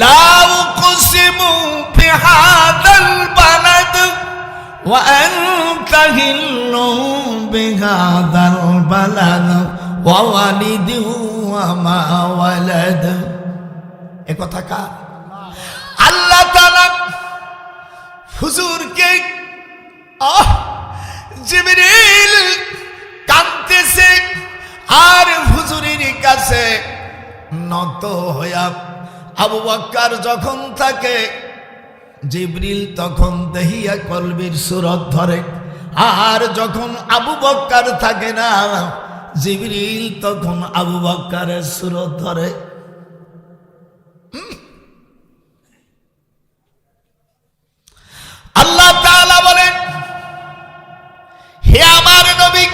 লা উকসিমু বিহাদাল বালাদ ওয়া আনতা হিল্লু বিহাদাল বালাদ ওয়া ওয়ালিদি ওয়া মা ওয়ালাদ। এ কথা কার? আল্লাহ তাআলা হুজুরকে জিবরিল কাঁদতেছে আর হুজুরের কাছে নত হইয়া আবু বকর যখন থাকে, জিবরিল তখন দেহিয়া কলবির সুরত ধরে। আর যখন আবু বকর থাকে না, জিবরিল তখন আবু বকরের সুরত ধরে। আল্লাহ তাআলা বলেন, হে আমার নবী,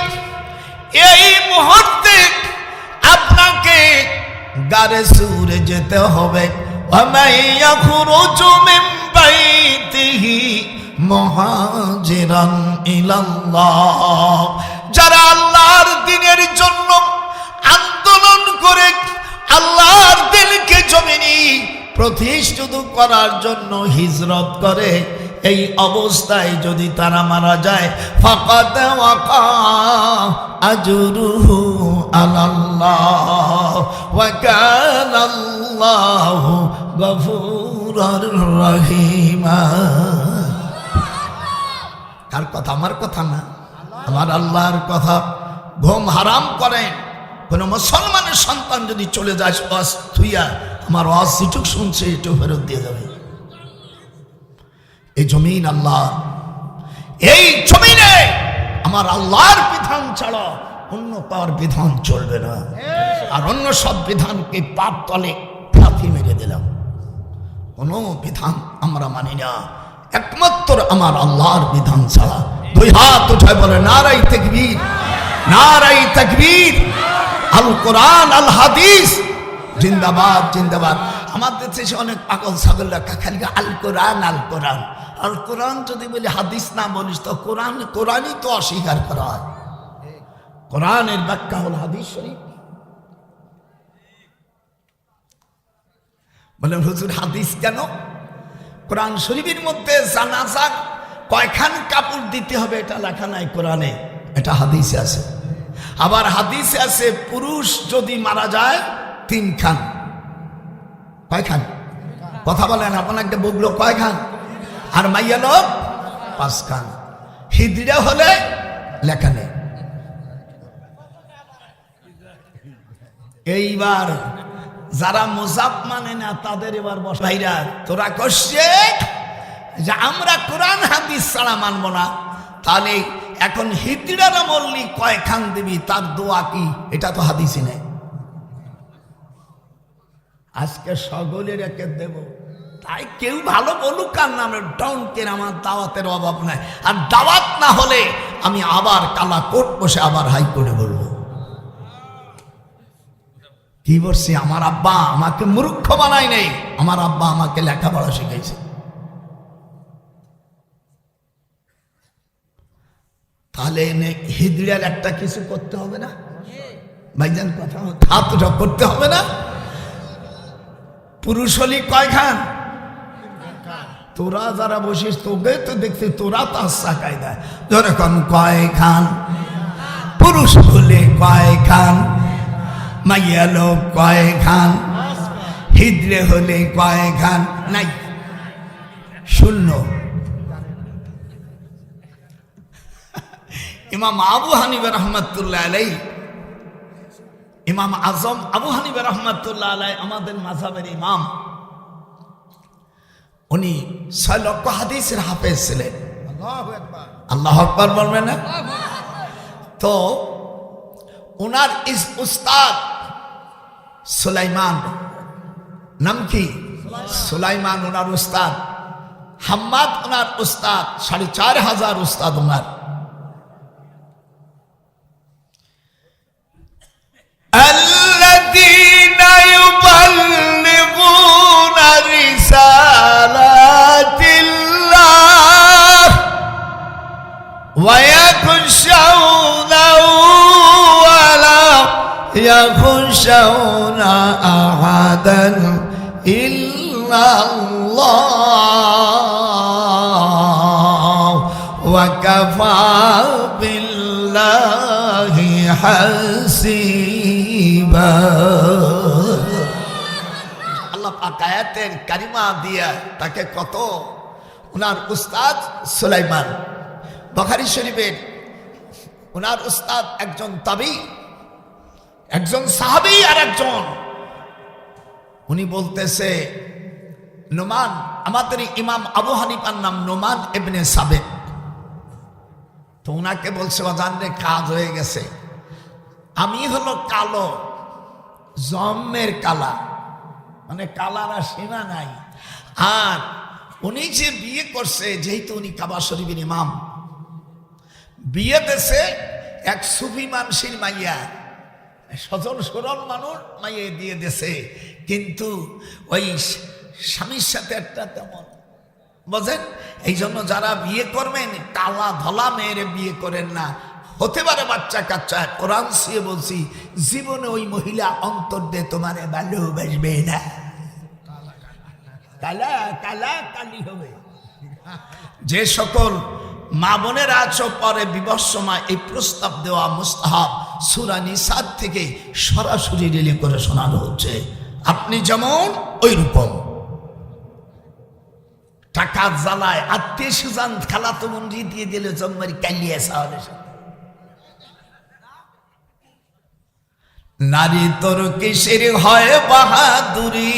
এই মুহূর্তে আপনাকে গারে সুরে যেতে হবে। ওয়া মান ইয়াখরুজু মিন বাইতিহি মুহাজিরান ইলাল্লাহ, যারা আল্লাহর দ্বীনের জন্য আন্দোলন করে আল্লাহর দ্বীনকে জমিনে প্রতিষ্ঠিত করার জন্য হিজরত করে, এই অবস্থায় যদি তারা মারা যায় ফাকাদ ওয়াকা আজরুহু আলাল্লাহ ওয়া কানাল্লাহু গফুরুর রহিমা। কার কথা? আমার কথা না, আমার আল্লাহর কথা। ঘুম হারাম করেন কোন মুসলমানের সন্তান যদি চলে যায় ওয়াজ থুইয়া, আমার ওয়াজ যেটুক শুনছে একটু ফেরত দিয়ে যাবে। এই জমিন আল্লাহ, এই জমিনে আমার আল্লাহর বিধান ছাড়া অন্য কার বিধান চলবে না, আর অন্য সব বিধানকে পাপ তলে লাথি মেরে দিলাম। কোনো বিধান আমরা মানি না একমাত্র আমার আল্লাহর বিধান ছাড়া। দুই হাত উঠায় বলে নারাই তাকবীর, নারাই তাকবীর। আল কোরআন আল হাদিস জিন্দাবাদ, জিন্দাবাদ। আমাদের দেশে অনেক পাগল ছাগলরা খালি আল কোরআন, আল কোরআন। আল কোরআন যদি বলি হাদিস না বলিস তো কোরআনই তো অস্বীকার করা হয়। কোরআনের ব্যাখ্যা হল হাদিস শরীফ। বলেন হুজুর হাদিস কেন? কোরআন শরীফের মধ্যে জানাজা কয়খান কাপড় দিতে হবে এটা লেখা নাই কোরআনে, এটা হাদিসে আছে। আবার হাদিসে আছে পুরুষ যদি মারা যায় 3 খান। কয়খান? কথা বলেন আপনাকে বললো কয়খান? আর মাইয়া লোক 5 খান। হিজড়া হলে লেখা নেই। এইবার যারা মুজাব মানে না তাদের এবার ভাইরা তোরা করছে যে আমরা কোরআন হাদিস ছাড়া মানবো না, তাহলে এখন হিজড়ারা বললি কয় খান দিবি, তার দোয়া কি? এটা তো হাদিসই নেই। আজকে সকলের একে দেব, তাই কেউ ভালো বলুক আর নামে ডনকের, আমার দাওয়াতের অভাব নাই। আর দাওয়াত না হলে আমি আবার কালা কোর্ট বসে আবার হাইকোর্টে বলবো। কি বলছি? আমার আব্বা আমাকে মূর্খ বানাই নেই, আমার আব্বা আমাকে লেখাপড়া শিখাইছে। তাহলে হিজড়ার একটা কিছু করতে হবে না ভাইজান? কথা হাতটা করতে হবে না? পুরুষ হলি কয়খান? তোরা যারা বসিস তোকে তো দেখছি তোরা তো আশা কায়দা যখন কয়খান, পুরুষ হলে কয়খান, মাইয়া লোক কয়খান, হিজড়ে হলে কয়খান? নাই, 0। ইমাম আবু হানিফা রাহমাতুল্লাহ আলাইহি, ইমাম আজম আবু হানিফা রাহমাতুল্লাহ আলাইহি আমাদের মাযহাবের ইমাম, উনি 6 লক্ষ হাদিসের হাফেজ ছিলেন। আল্লাহু আকবার বলবেন না? তো ওনার উস্তাদ সুলাইমান, নাম কি? সুলাইমান ওনার উস্তাদ। হাম্মাদ ওনার উস্তাদ। 4500 উস্তাদ ওনার। الذين يبلغون رسالات الله ويخشونه ولا يخشون أحدا إلا الله وكفى بالله حسيبا। আল্লাহ পাক আয়াতের কারিমা দিয়া তাকে কত, ওনার উস্তাদ সুলাইমান, বুখারী শরীফের ওনার উস্তাদ একজন তাবী, একজন সাহাবী, আর একজন উনি বলতেছে নোমান, আমাদের ইমাম আবু হানিফার নাম নোমান ইবনে সাবিত। তো ওনাকে বলছে জানলে কাজ হয়ে গেছে, আমি হলো কালো, জন্মের কালা, মানে কালার আর সীমা নাই। আর উনি যে বিয়ে করছে, যেহেতু উনি কাবা শরীফের ইমাম, বিয়ে দেশে এক সুফি মানুষের মাইয়া, সজল সরল মানুষ মাইয়ে দিয়ে দেশে, কিন্তু ওই স্বামীর সাথে একটা তেমন বুঝেন? এই জন্য যারা বিয়ে করবেন কালা ধলা মেয়ের বিয়ে করেন না। হতে পারে বাচ্চা কাচ্চা, কোরআন দিয়ে বলছি জীবনে ওই মহিলা অন্তর দিয়ে তোমারে ভালোবাসবে না, কালা কালা কালি হবে। যে সকল মা বোনেরা আছো পরে বিবাহ সময় এই প্রস্তাব দেওয়া মুস্তাহাব, সূরা নিসা থেকে সরাসরি রিলে করে শোনানো হচ্ছে। আপনি যেমন ওই রকম টাকা জ্বালায় আত্মীয় স্বজন খালাতো বোন দিয়ে দিলে জন্মের কালিয়া সাহলের সাথে। নারী তোর কিসের হয় বাহাদুরি,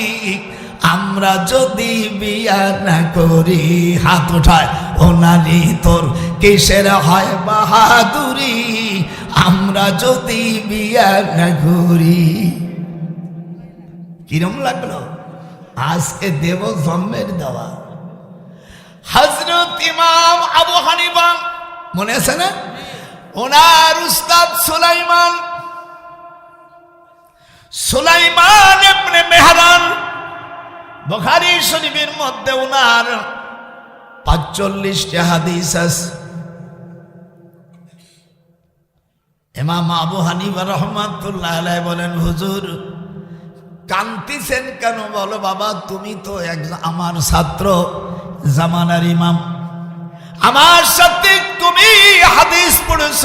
আমরা যদি বিয়া না করি। হাত উঠায়, ও নারী তোর কিসের হয় বাহাদুরি, আমরা যদি বিয়া না করি। কিরম লাগলো? আজকে দেব জন্মের দেওয়া। হযরত ইমাম আবু হানিফা মনে আছে না? ওনার উস্তাদ সুলাইমান ইবনে মেহরান, বুখারী শরীফের মধ্যে ওনার 45টি হাদিস আছে। ইমাম আবু হানিফা রাহমাতুল্লাহ আলাইহি বলেন, হুজুর কান্তিছেন কেন? বলো বাবা, তুমি তো একজন আমার ছাত্র, জামানার ইমাম, আমার সাথে তুমি হাদিস পড়েছ,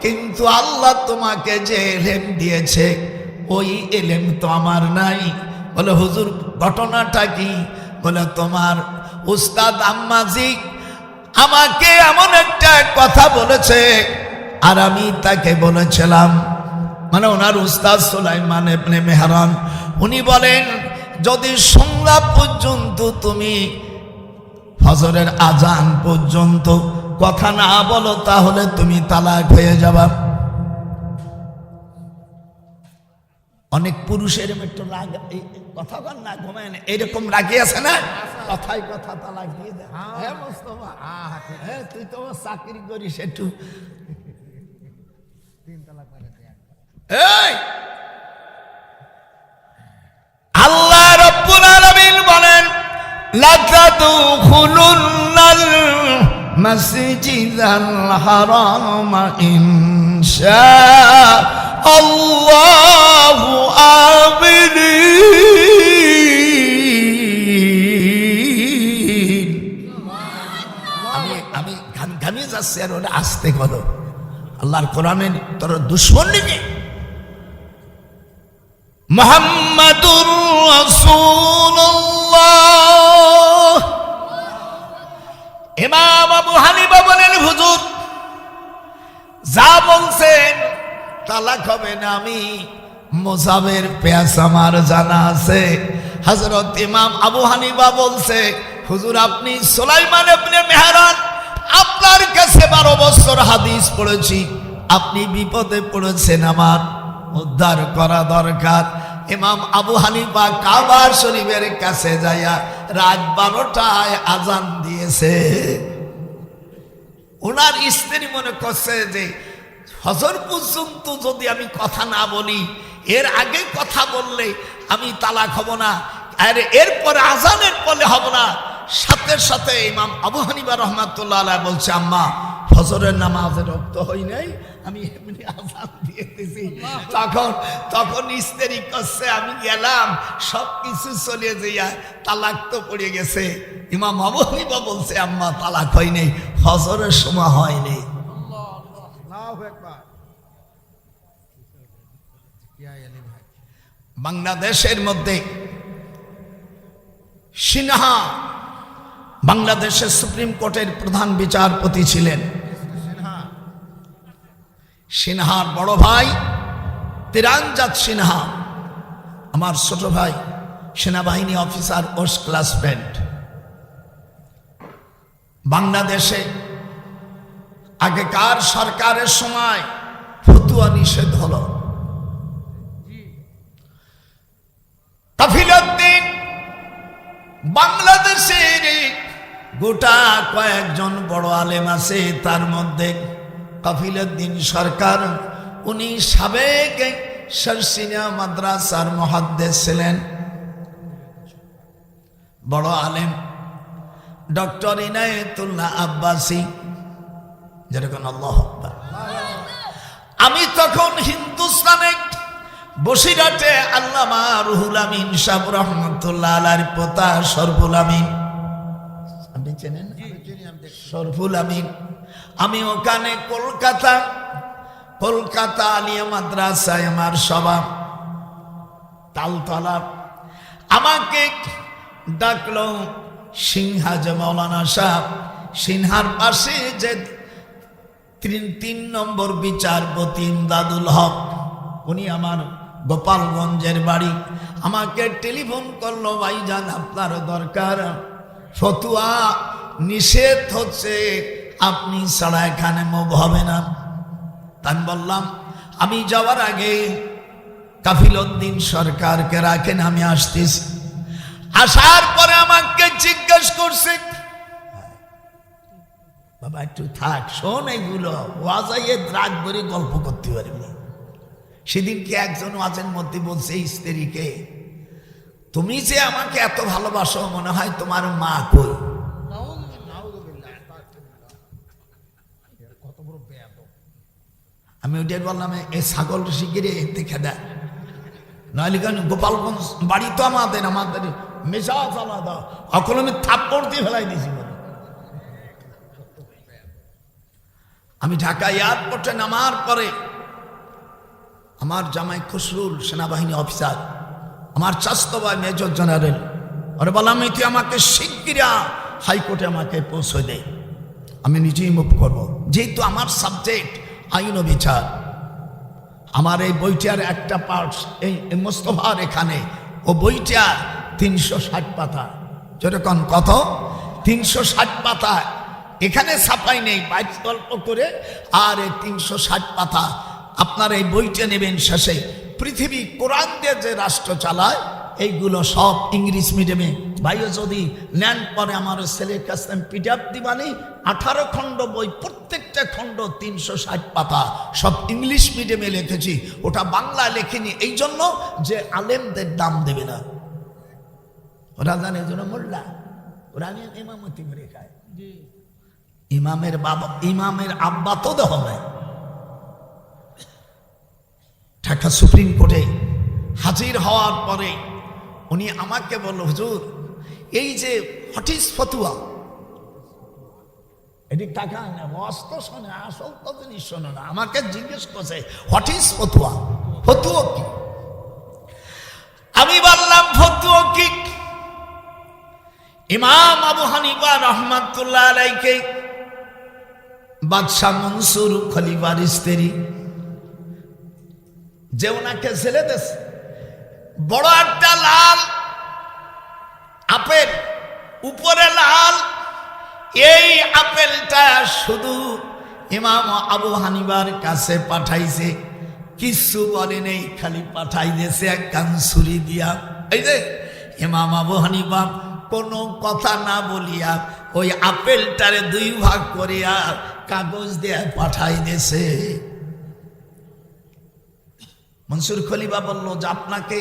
কিন্তু আল্লাহ তোমাকে যে ইলম দিয়েছে ওই ইলম তো আমার নাই। বলে হুজুর ঘটনাটা কি? বলে তোমার উস্তাদ আম্মাজি আমাকে এমন একটা কথা বলেছে আর আমি তাকে বলেছিলাম, মানে ওনার উস্তাদ সুলাইমান ইবনে মেহরান, উনি বলেন যদি সন্ধ্যা পর্যন্ত তুমি ফজরের আজান পর্যন্ত কথা না বলো তাহলে তুমি তালাক হয়ে যাবা। অনেক পুরুষের একটু রাগ, কথা বল না, ঘুমেন এরকম রাগি আছে না, কথায় কথা তালাক দিয়ে দেয়। হ্যাঁ মোস্তফা, হ্যাঁ তুই তো চাকরি করিস, একটু আল্লাহ রাব্বুল আলামিন বলেন, লা তাদখুলুন্নাল মাসজিদাল হারাম ইনশাআল্লাহু আমিন। আমি ঘামিয়ে যাচ্ছি আর ওরা আসতে বলো। আল্লাহর কোরআনের তোর দুশ্মন নাকি? মুহাম্মাদুর রাসূলুল্লাহ। ইমাম আবু হানিফা বলেন, হুজুর যা বলছেন তালাক হবে না, আমি মুসাবের পেয়াস আমার জানা আছে। হযরত ইমাম আবু হানিফা বলছে, হুজুর আপনি সুলাইমান ইবনে মেহরান, আপনার কাছে 12 বছর হাদিস পড়েছি, আপনি বিপদে পড়েছেন, আমার উদ্ধার করা দরকার। ইমাম আবু হানিফা কাবা শরীফের কাছে যাইয়া রাত 12টায় আজান দিয়েছে। ওনার স্ত্রী মনে করছে যে ফজর পর্যন্ত যদি আমি কথা না বলি, এর আগে কথা বললে আমি তালাক হব না, আর এরপরে আজানের পরে হব না। সাথে সাথে ইমাম আবু হানিফা রাহমাতুল্লাহ আলাইহি বলছে, আম্মা ফজরের নামাজের রক্ত হই নাই, আমি এমনি আজান দিয়ে দিয়েছি। তখন স্ত্রী করছে, আমি গেলাম সব কিছু চলে যাইয়া তালাক তো পড়ে গেছে। ইমাম আবু হানিফা বলছে, আম্মা তালাক হয় নাই, ফজরের সময় হয়নি। বাংলাদেশের মধ্যে সিনহা বাংলাদেশের সুপ্রিম কোর্টের প্রধান বিচারপতি ছিলেন। সিনহার বড় ভাই তিরানজাত সিনহা আমার ছোট ভাই, সেনাবাহিনী অফিসার, ওস ক্লাসমেট। বাংলাদেশে আগেকার সরকারের সময় ফতুয়া নিষেধ হলো। কাফিলউদ্দিন বাংলাদেশের গোটা কয়েকজন বড় আলেম আছে, তার মধ্যে কাফিলউদ্দিন সরকার, উনি সাবেক শারসিনা মাদ্রাসার মুহাদ্দিস ছিলেন, বড় আলেম। ডক্টর ইনায়েতুল্লাহ আব্বাসী, যেরকম আল্লাহু আকবার। আমি তখন হিন্দুস্তানে বসিরহাটে আল্লামা রুহুল আমিন সাহেব রহমতুল্লাহ আলাইহির পোতা শরফুল আমিন, আপনি চেনেন শরফুল আমিন, আমি ওখানে কলকাতা আলিয়া মাদ্রাসায় আমার সভা, তালতলা। আমাকে ডাকলো সিনহা, যে মৌলানা সাহেব, সিনহার পাশে যে 3 নম্বর বিচারপতি ইমদাদুল হক, উনি আমার গোপালগঞ্জের বাড়ি। আমাকে টেলিফোন করলো, ভাইজান আপনার দরকার, ফতুয়া নিষেধ হচ্ছে, আপনি ছাড়া এখানে মুভ হবে না। তাই বললাম আমি যাওয়ার আগে কাফিলউদ্দিন সরকারকে রাখেন, আমি আসতেছি। আসার পরে আমাকে জিজ্ঞেস করছে, বাবা একটু থাক, শোন, এইগুলো ওয়াজাইয়ে রাত ভরে গল্প করতে পারবি। সেদিনকে একজন ওয়াজের মধ্যে বলছে স্ত্রীকে, তুমি যে আমাকে এত ভালোবাসো, মনে হয় তোমার মা কই। আমি ওইটাই বললাম, এই ছাগল শিগিরে দেখে দেয়, নাহলে কেন গোপালগঞ্জ বাড়ি তো আমাদের মেজাজ আলাদা, এখন আমি থাপ্পড় দিয়ে ফেলাই দিয়েছি। আমি ঢাকা এয়ারপোর্টে নামার পরে আমার জামাই খসরুল সেনাবাহিনী অফিসার, আমার চাচাতো ভাই মেজর জেনারেল, ওরে বললাম তুই আমাকে শিগগিরা হাইকোর্টে আমাকে পৌঁছে দে, আমি নিজেই মুভ করব, যেহেতু আমার সাবজেক্ট আইন ও বিচার। আমার এই বইটার একটা পার্ট এই মোস্তফার এখানে, ও বইটা 360 পাতা, যেরকম কত 360 পাতা, এখানে ছাপাই নেই, বাইরে গল্প করে। আর এই 360 পাতা আপনার এই বইটা নেবেন। শেষে পৃথিবী কোরআন দিয়ে যে রাষ্ট্র চালায়, এইগুলো সব ইংলিশ মিডিয়ামে। ভাইও যদি নেন, পরে আমার ছেলের কাছে পিডিএফ দিবানি, 18 খণ্ড বই, প্রত্যেকটা খণ্ড 360 পাতা, সব ইংলিশ মিডিয়ামে লিখেছি। ওটা বাংলা লেখিনি এই জন্য যে আলেমদের দাম দেবে না, ওরা জানে জন্য মোল্লা, ওরা ইমামতি করে খায়। ইমামের বাবা, ইমামের আব্বা তো দেহ নাই। ঢাকা সুপ্রিম কোর্টে হাজির হওয়ার পরে উনি আমাকে বলল, হুজুর এই যে হোয়াট ইজ ফতুয়া, এটি টাকা না মস্ত শোনে, আসল তো জিনিস শোনো না। আমাকে জিজ্ঞেস করছে হোয়াট ইজ ফতুয়া, ফতুয়া কি? আমি বললাম ফতুয়া কি, ইমাম আবু হানিফা রহমাতুল্লাহ আলাইহি বাদশাহ মনসুর খলিফার স্ত্রী, যে ওনাকে ছেলে দেশ, বড় একটা লাল আপেল, উপরে লাল, এই আপেলটা শুধু ইমাম আবু হানিফার কাছে পাঠাইছে, কিছু বলে নেই, খালি পাঠাই দিয়েছে এক কানসুরি দিয়া। এই যে ইমাম আবু হানিফা কোনো কথা না বলিয়া ওই আপেলটারে 2 ভাগ করিয়া কাগজ দিয়ে পাঠাই দিয়েছে। মনসুর খলিফা বলল যে আপনাকে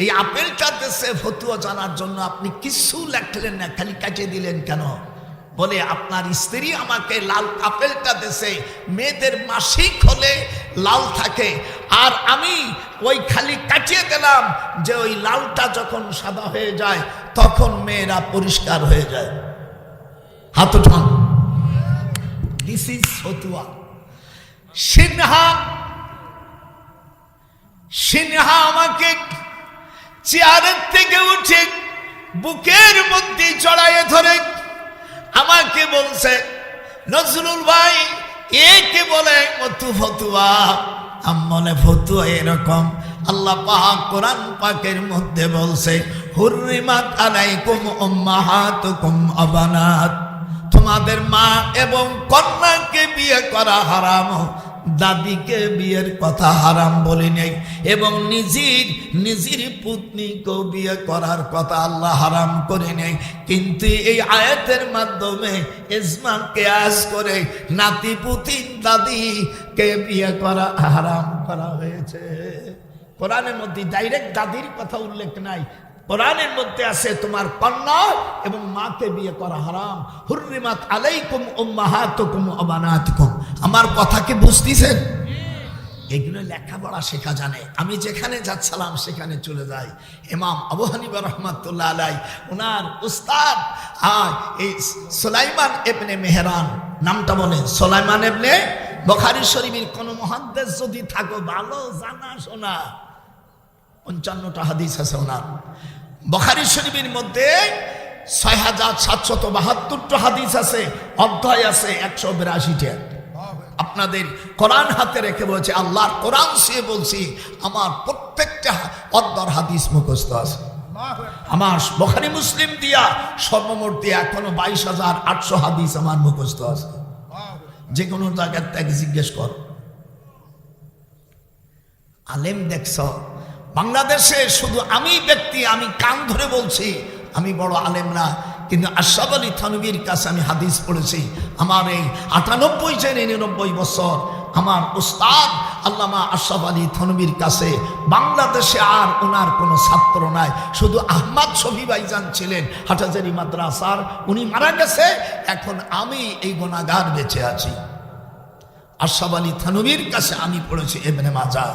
এই আপেলটা দেশে ফতুয়া জানার জন্য আপনি কিছু লেখলেন না, খালি কাটিয়ে দিলেন কেন? বলে আপনার স্ত্রী আমাকে লাল আপেলটা দেশে, মেয়েদের মাসিক হলে লাল থাকে, আর আমি ওই খালি কাটিয়ে দিলাম যে ওই লালটা যখন সাদা হয়ে যায় তখন মেয়েরা পরিষ্কার হয়ে যায়। হাত উঠান, দিস ইজ ফতুয়া। সিনহা আমাকে চেয়ারের থেকে উঠে বুকের মধ্যে জড়াইয়ে ধরে আমাকে বলছে, নজরুল ভাই একে বলে ফতুয়া। আমলে ফতুয়া এরকম, আল্লাহ পাক কোরআন পাকের মধ্যে বলছে, হুররিমাত আলাইকুম উম্মাহাতুকুম আবানাত, তোমাদের মা এবং কন্যাকে বিয়ে করা হারাম, দাদিকে বিয়ের কথা হারাম বলে নেই, এবং নিজের পত্নীকেও বিয়ে করার কথা আল্লাহ হারাম করে নেই। কিন্তু এই আয়াতের মাধ্যমে ইজমা কিয়াস করে নাতি পুতি দাদিকে বিয়ে করা হারাম করা হয়েছে। কোরআনের মধ্যে ডাইরেক্ট দাদির কথা উল্লেখ নাই, কোরআনের মধ্যে আছে তোমার কন্যা এবং মাকে বিয়ে করা হারাম। হুররিমাত আলাইকুম উম্মাহাতুকুম ওয়া বানাতুকুম। আমার কথা কি বুঝতেছেন? এগুলো লেখাপড়া শেখা জানে। আমি যেখানে যাচ্ছিলাম সেখানে চলে যাই। ইমাম আবু হানিফা রাহমাতুল্লাহ আলাইহি ওনার উস্তাদ এই সুলাইমান ইবনে মেহরান, নামটা বলেন, সুলাইমান ইবনে, বুখারী শরীফের কোন মুহাদ্দিস যদি থাকো ভালো জানা শোনা, 55টা হাদিস আছে ওনার। বুখারী শরীফের মধ্যে 6772টা হাদিস আছে, অধ্যায় আছে 182টা। আপনাদের কোরআন হাতে রেখে বলছে, আল্লাহর কোরআন সে বলছি আমার প্রত্যেকটা অধ্যায়ের হাদিস মুখস্থ আছে। আমার বুখারী মুসলিম দিয়া সর্বমোট দিয়া এখনো 22,800 হাদিস আমার মুখস্থ আছে। যে কোনো জায়গার থেকে জিজ্ঞেস কর। আলেম দেখছ বাংলাদেশে শুধু আমি ব্যক্তি, আমি কান ধরে বলছি আমি বড় আলেম না, কিন্তু আশরাফ আলী থানভীর কাছে আমি হাদিস পড়েছি। আমার এই 98-99 বছর আমার উস্তাদ আল্লামা আশরাফ আলী থানভীর কাছে বাংলাদেশে আর ওনার কোনো ছাত্র নাই, শুধু আহমদ শফি ভাইজান ছিলেন হাটাজারি মাদ্রাসার, উনি মারা গেছে। এখন আমি এই গুনাহগার বেঁচে আছি। আশরাফ আলী থানভীর কাছে আমি পড়েছি ইবনে মাজাহ।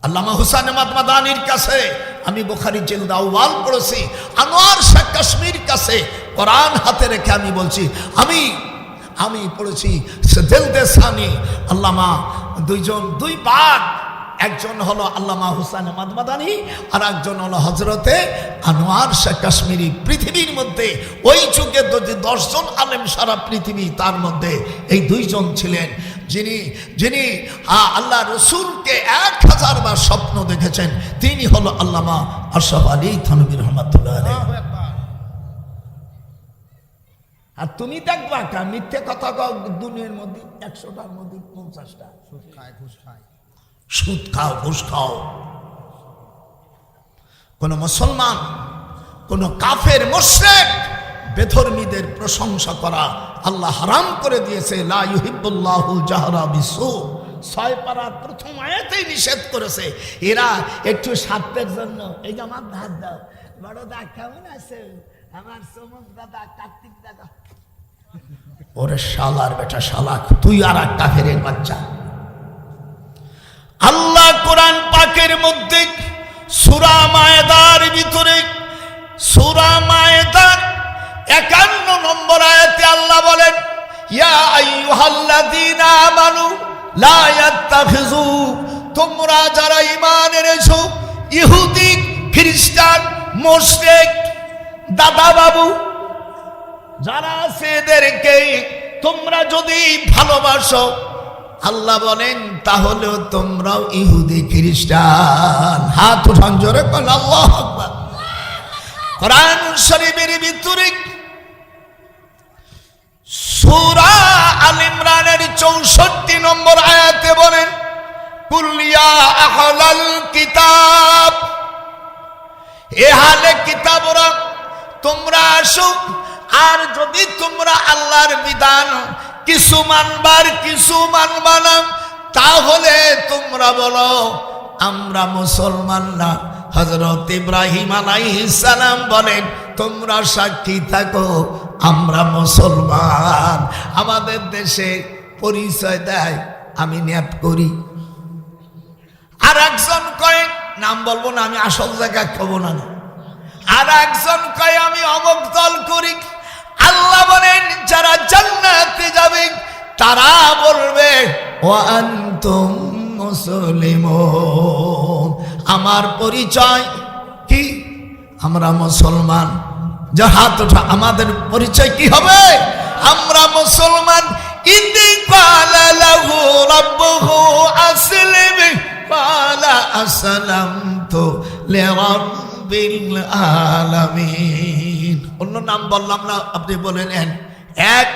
আল্লামা হুসাইন আহমদ মাদানির কাছে আমি বুখারী জিলদ আউয়াল পড়েছি। আনোয়ার শাহ কাশ্মীর কাছে কোরআন হাতে রেখে আমি বলছি আমি পড়েছি জিলদে সানি। আল্লামা দুই বার, একজন হলো আল্লামা হুসাইন আহমদ মাদানি আর একজন হলো হযরতে আনোয়ার শাহ কাশ্মীরি। পৃথিবীর মধ্যে ওই যুগে 10 জন আলেম সারা পৃথিবী, তার মধ্যে এই 2 জন ছিলেন যিনি আল্লাহ রসুলকে 1000 বার স্বপ্ন দেখেছেন। তিনি হলো আল্লামা আশরাফ আলী থানভী রাহমাতুল্লাহ আলাইহি। আর তুমি দেখবা কা মিথ্যে কথা দুনিয়ার মধ্যে 100টার মধ্যে 50টা সুদ খাও, ঘুষ খাও। কোন মুসলমান, কোন কাফের মুশরিক বেধর্মীদের প্রশংসা করা আল্লাহ হারাম করে দিয়েছে। লা ইউহিব্বুল্লাহুল জাহরা বিসু, 6 পারার প্রথম আয়াতেই নিষেধ করেছে। এরা একটু স্বার্থের জন্য, এই যে আমার ধার দাও, বড় দা কেমন আছে, আমার চমক দাদা, কার্তিক দাদা, ওরে শালার বেটা শালা, তুই আর এক কাফেরের বাচ্চা। আল্লাহ কোরআন পাকের মধ্যে সূরা মায়েদার ভিতরে, সূরা মায়েদার 51 নম্বর আয়াতে আল্লাহ বলেন, ইয়া আইয়ুহাল্লাযীনা আমানু লা ইয়াত্তাখিযু, তোমরা যারা ঈমান এনেছো, ইহুদি, খ্রিস্টান, মুশরিক, দাদা বাবু যারা আছে এদেরকে তোমরা যদি ভালোবাসো, আল্লাহ বলেন তাহলে তোমরাও ইহুদি খ্রিস্টান। হাত উঠান জোরে বলেন আল্লাহু আকবার। কোরআন শরীফের ভিতরে সূরা আল ইমরানের 64 নম্বর আয়াতে বলেন, কুল ইয়া আহলাল কিতাব, এ আহলে কিতাবরা তোমরা আসো, আর যদি তোমরা আল্লাহর বিধান কিছু মানবার কিছু মানবা না, তাহলে তোমরা বলো আমরা মুসলমান না। হযরত ইব্রাহিম আলাইহিস সালাম বলেন, তোমরা সাক্ষী থাকো আমরা মুসলমান। আমাদের দেশে পরিচয় দেয় আমি ন্যাপ করি, আর একজন কয়, নাম বলবো না, আমি আসল জায়গা কব না, আর একজন কয় আমি অমুক দল করি। আল্লাহ বলেন যারা জান্নাতে যাবে তারা বলবে ওয়া আনতুম মুসলিমুন, আমার পরিচয় কি, আমরা মুসলমান। যে হাত ওঠা, আমাদের পরিচয় কি হবে, আমরা মুসলমান। ইদি ক্বালা লাহু রাব্বুহু আসলিম ক্বালা আসলামতু লিরাব্বিল আলামিন। অন্য নাম বললাম না, আপনি বলেন এক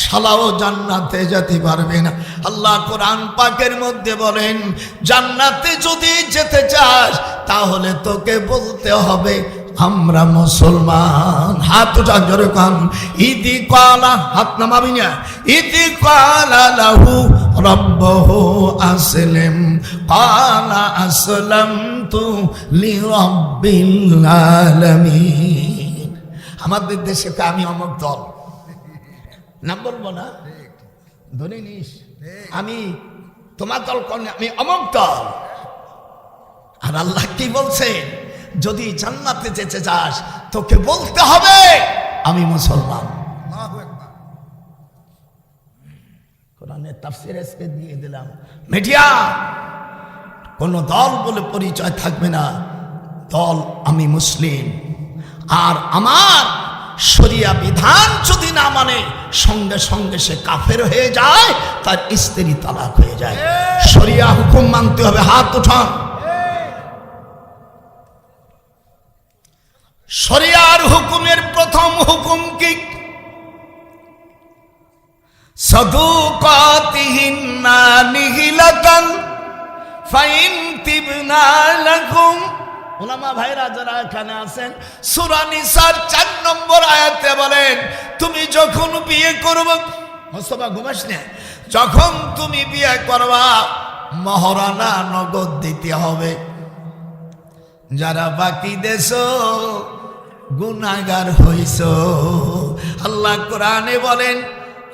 শালাও জান্নাতে যেতে পারবে না। আল্লাহ কোরআন পাকের মধ্যে বলেন, জান্নাতে যদি যেতে চাস তাহলে তোকে বলতে হবে আমরা মুসলমান। হাত উঠা জোরে কান। ইদি ক্বালা, হাত নামাবি না। ইদি ক্বালা লাহু রব্বহু আসলিম ক্বালা আসলামতু লিরাব্বিল আলামিন। আমাদের দেশে আমি অমুক দল নাম বলবো না, ধরে নিস আমি তোমার দল কোন, আমি অমুক দল। আর আল্লাহ কি বলছেন, যদি জান্নাতে যেতে চাস তোকে বলতে হবে আমি মুসলমান। কোরআনের তাফসীর আজকে দিয়ে দিলাম। মিডিয়া কোন দল বলে পরিচয় থাকবে না, দল আমি মুসলিম। আর আমার শরিয়া বিধান যদি না মানে সঙ্গে সঙ্গে সে কাফের হয়ে যায়, তার স্ত্রী তালাক হয়ে যায়। শরিয়া হুকুম মানতে হবে। হাত উঠান। শরিয়ার হুকুমের প্রথম হুকুম কি? সাদুকাতিহিন্না নিহিলাতান ফাইন তিবনা লাকুম। ওলামা ভাইরা যারা এখানে আছেন, সূরা নিসার 4 নম্বর আয়াতে বলেন, তুমি যখন বিয়ে করবে, মোস্তফা ঘুমাস না, যখন তুমি বিয়ে করবা মহারানা নগদ দিতে হবে। যারা বাকি দেশ গুনাহগার হইছ, আল্লাহ কোরআনে বলেন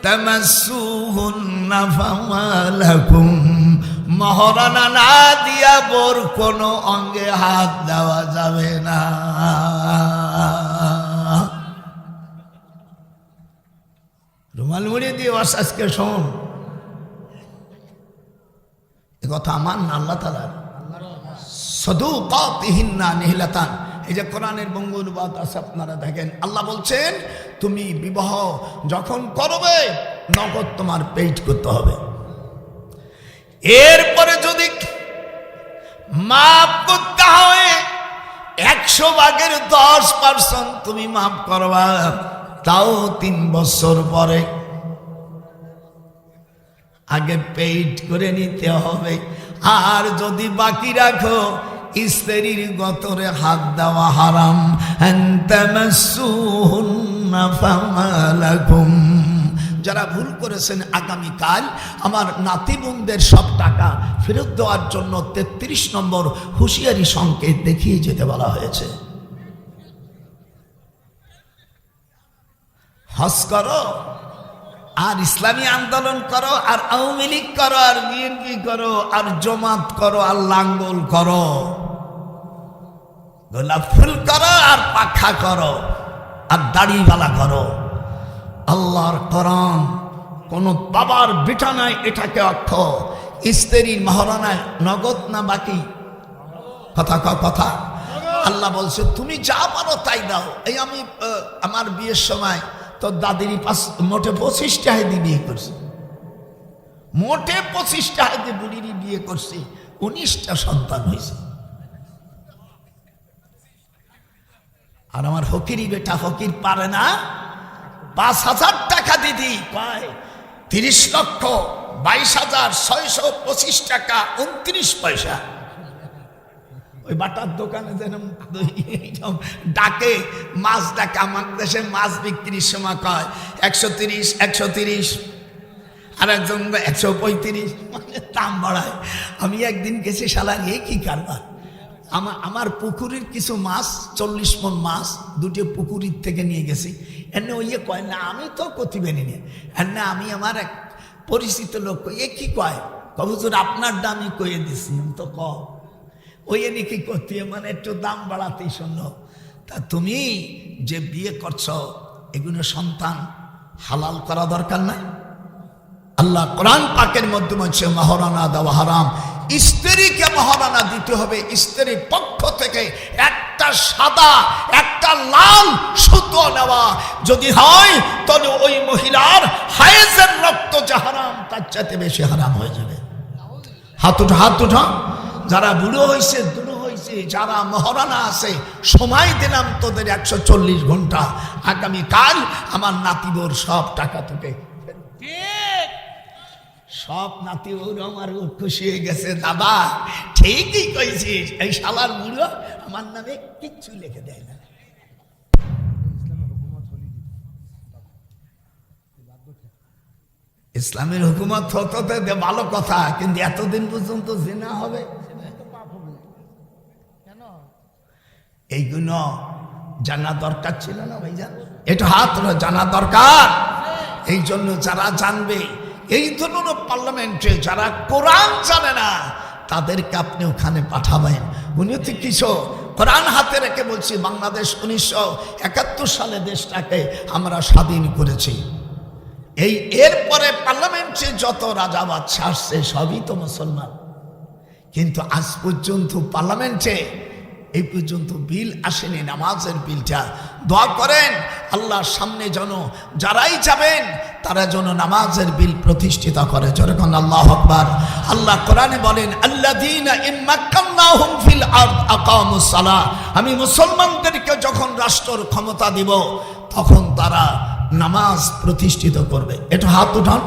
তামাসসুহুন্না ফামালাকুম, মহারানা না দিয়া বোর কোনো অঙ্গে হাত দেওয়া যাবে না। রুমাল মুড়ি দিয়ে আজকে শোন, এ কথা আমার না আল্লাহ তাআলার। সাদুকাতিহিন্না নিহিলাতান, এই যে কোরআনের বঙ্গ অনুবাদ আছে আপনারা দেখেন, আল্লাহ বলছেন তুমি বিবাহ যখন করবে নগদ তোমার পেইড করতে হবে। এরপরে যদি মাফ করতে হয় 100 ভাগের 10% তুমি মাফ করবা, তাও 3 বছর পরে। আগে পেইড করে নিতে হবে। আর যদি বাকি রাখো স্ত্রীর গতরে হাত দেওয়া হারাম। আনতামাসসুহুন্না ফামালাকুম, যারা ভুল করেছেন আগামীকাল আমার নাতি বোনদের সব টাকা ফেরত দেওয়ার জন্য 33 নম্বর হুঁশিয়ারি সংকেত দেখিয়ে যেতে বলা হয়েছে। হজ করো আর ইসলামী আন্দোলন করো আর আওয়ামী লীগ করো আর বিএনপি করো আর জমাত করো আর লাঙ্গল করো, গোলাপ ফুল করো আর পাখা করো আর দাড়িওয়ালা করো, আল্লাহর কোরআন কোন বাবার বিটা নাই এটাকে অক্ষ। স্ত্রীর মহারানায় নগদ না বাকি? কথা কথা আল্লাহ বলছে তুমি যা পারো তাই দাও। এই আমি আমার বিয়ের সময় তো দাদির মোটে 25 টাকা দিয়ে বিয়ে করছি, মোটে 25 টাকা দিয়ে বুড়ির বিয়ে করছি, 19টা সন্তান হয়েছে। আর আমার ফকিরি বেটা ফকির পারে না, 5,000 টাকা দিদি কয় 30,22,625 টাকা 29 পয়সা। ওই বাটার দোকানে যেন ডাকে মাছ ডাকে, আমার দেশে মাছ বিক্রির সময় কয় 130, 130, আর একজন 135, মানে দাম বাড়ায়। আমি একদিন গেছি, শালা এ কি কারবার। আমার পুকুরের কিছু মাছ 40 মণ মাছ দুটো পুকুরের থেকে নিয়ে গেছি। এনে ওই কয় না আমি তো কতিবেনি নে, এনে আমি আমার এক পরিচিত লোক এ কি কয়, হুজুর আপনার দামই কয়ে দিছি। তো ক ওই এনে কি করতে, মানে একটু দাম বাড়াতেই শুনলো। তা তুমি যে বিয়ে করছো এগুলো সন্তান হালাল করা দরকার না? আল্লাহ কোরআন পাকের মধ্যে বলছে মহারানা দেওয়া হারাম। স্ত্রীকে মহারানা দিতে হবে স্ত্রীর পক্ষ থেকে একটা সাদা একটা লাল সুতো নেওয়া। যদি হয় তাহলে ওই মহিলার হায়েজের রক্ত যে হারাম তার চাইতে বেশি হারাম হয়ে যাবে। হাত উঠা, হাত উঠা। যারা বুড়ো হয়েছে দুড়ো হয়েছে, যারা মহারানা আছে, সময় দিলাম তোদের 140 ঘন্টা। আগামীকাল আমার নাতিবোর সব টাকা তোকে সব নাতি ওর আমার খুশি হয়ে গেছে। দাদা ঠিকই কইছিস, এই শালার বুড়ো আমার নামে কিচ্ছু লিখে দেয় না। ইসলামের হুকুমত হতে ভালো কথা, কিন্তু এতদিন পর্যন্ত জিনা হবে, এইগুলো জানা দরকার ছিল না ভাইজান? এটা হাত জানা দরকার। এই জন্য যারা জানবে, এই ধরনের পার্লামেন্টে যারা কোরআন জানে না তাদেরকে আপনি ওখানে পাঠাবেন। উনি তো কিছু কোরআন হাতে রেখে বলছি, বাংলাদেশ 1971 সালে দেশটাকে আমরা স্বাধীন করেছি। এরপরে পার্লামেন্টে যত রাজা বাদশা আসছে সবই তো মুসলমান, কিন্তু আজ পর্যন্ত পার্লামেন্টে এই পর্যন্ত বিল আসেনি, নামাজের বিলটা। দোয়া করেন আল্লাহর সামনে যেন যারাই যাবেন তারা যেন নামাজের বিল প্রতিষ্ঠিত করে। যেরকম আল্লাহু আকবার। আল্লাহ কোরআনে বলেন, আল্লাযীনা ইম্মাক্কানাহুম ফিল আরদ আকামুস সালাহ, আমি মুসলমানদেরকে যখন রাষ্ট্রের ক্ষমতা দিব তখন তারা নামাজ প্রতিষ্ঠিত করবে। এটা হাত উঠান।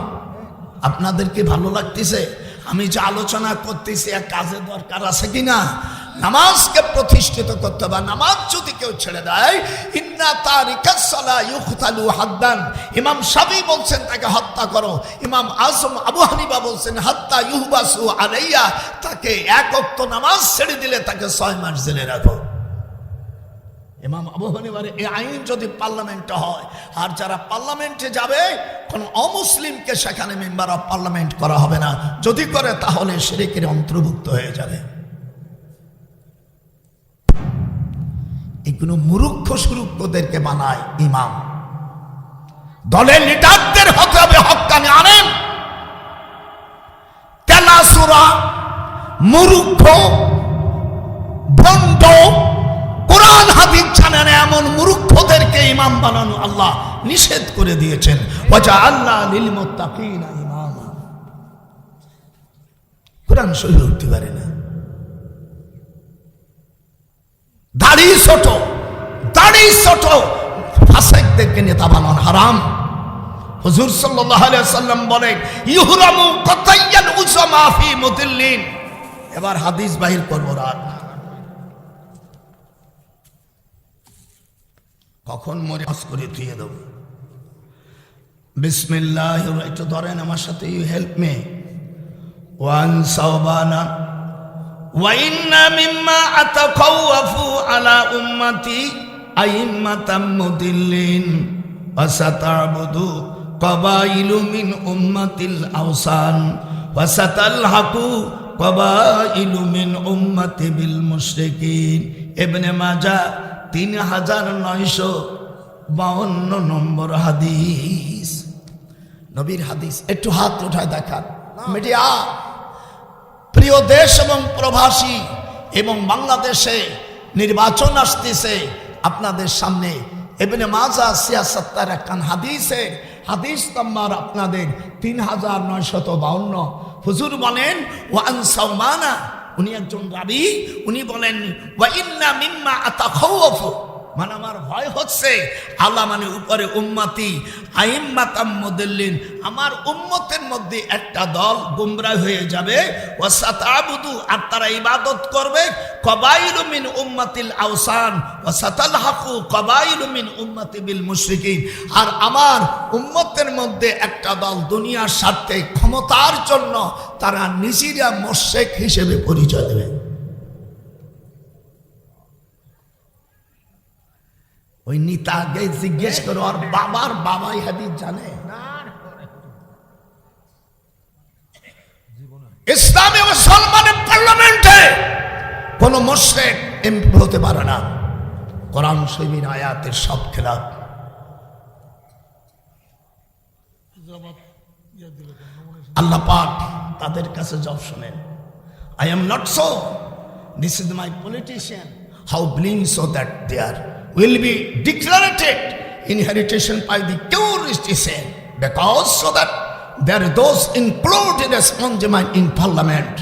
আপনাদেরকে ভালো লাগতেছে আমি যে আলোচনা করতেছি? এক কাজে দরকার আছে কিনা? নামাজকে প্রতিষ্ঠিত করতে হবে। নামাজ যদি কেউ ছেড়ে দেয়, ইন্না তারিকাস সালাহ ইউকতালু হাদ্দান, ইমাম শাফি বলছেন তাকে হত্যা করো। ইমাম আজম আবু হানিফা বলছেন হাত্তা ইউহবাসু আলাইয়া, তাকে এক ওয়াক্ত নামাজ ছেড়ে দিলে তাকে 6 মাস জেলে রাখো। ইমাম আবু হানিফার এই আইন যদি পার্লামেন্টে হয়, আর যারা পার্লামেন্টে যাবে কোন অমুসলিমকে সেখানে মেম্বার অফ পার্লামেন্ট করা হবে না, যদি করে তাহলে শিরকের অন্তর্ভুক্ত হয়ে যাবে। এগুলো মূর্খ সুরুক্ষদেরকে বানায় ইমাম। দলের লিডারদের হতে হবে হক্কানি আলেম। তেলাসুরা মূর্খ ভণ্ড কোরআন হাদিস জানে না এমন মূর্খদেরকে ইমাম বানানো আল্লাহ নিষেধ করে দিয়েছেন। ওয়াজআলনা লিল মুত্তাকিনা ইমামা। কোরআন সহি উঠতে পারে না, দাড়ি ছোট ফাসিকদেরকে নেতা বানানো হারাম। হুজুর সাল্লাল্লাহু আলাইহি ওয়াসাল্লাম বলেন, ইহরামু কাতাইয়াল উসামা ফি মুদিল্লিন। এবার হাদিস বাহির করব রাত কখন মরে করে ধুয়ে দেব। বিসমিল্লাহ, একটু ধরেন আমার সাথে, ইউ হেল্প মি। ওয়ান সাওবানা ওয়া ইন্না মিম্মা আতাকাওয়াফু আলা উম্মতি আইম্মাতাম মুদিল্লিন ওয়া সাতা'বুদু কাবাইলু মিন উম্মাতিল আওসান ওয়া সাতালহাকু কাবাইলু মিন উম্মতি বিল মুশরিকিন। ইবনে মাজাহ 3952 নম্বর হাদিস, নবীর হাদিস। একটু হাত উঠায় দেখান মিডিয়া। প্রিয় দেশ এবং প্রবাসী এবং বাংলাদেশে নির্বাচন আসতেছে আপনাদের সামনে। ইবনে মাজাহ 76 একখান হাদিস নাম্বার আপনাদের 3952। হুজুর বলেন ওয়ান সাওমানা, উনি একজন রাবী, উনি বলেন ওয়া ইন্না মিম্মা আতাখাওয়াফু, মানে আমার ভয় হচ্ছে, আল্লাহ মানে উপরে উম্মতি আইম্মাতাম মুদিল্লিন, আমার উম্মতের মধ্যে একটা দল গুমরাহ হয়ে যাবে। ওয়া সাতা'বুদু, আর তারা ইবাদত করবে, কাবাইলু মিন উম্মাতিল আওসান ওয়া সাতালহাকু কাবাইলু মিন উম্মতি বিল মুশরিকিন, আর আমার উম্মতের মধ্যে একটা দল দুনিয়ার স্বার্থে ক্ষমতার জন্য তারা নিজেরা মুশরিক হিসেবে পরিচয় দেবে। ওই নেতাকে জিজ্ঞেস করো, আর বাবার বাবাই হাদিস জানে। ইসলামী মুসলমানের পার্লামেন্টে কোন মুশরিক এমপি হতে পারে না। কোরআন শরীফের আয়াতের সব খেলাফ। আল্লাহ পাক তাদের কাছে জব শুনেন, I am not so, this is my politician, how bling so that there will be declared inheritance by the curious, because so that there are those included as conjoined in parliament.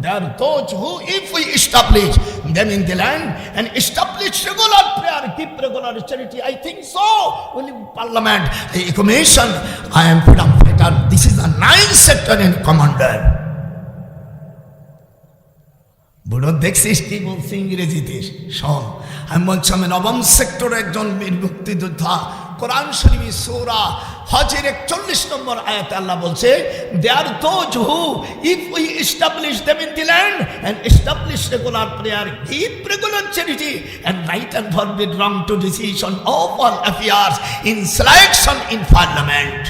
There are those who, if we establish them in the land and establish regular prayer, keep regular charity, I think so, will be parliament, a commission. I am freedom fighter. This is the 9th sector in commander. বুড়ো দেখছিস কি বলছে ইংরেজিতে? শোন, আমি বলছি আমি 9ম সেক্টরে একজন বীর মুক্তিযোদ্ধা। কোরআন শরীফ সূরা হজের 41 নম্বর আয়াতে আল্লাহ বলছে, they are those who if we establish them in the land and establish regular prayer, keep regular charity and right and forbid wrong to decision of all affairs in selection in parliament.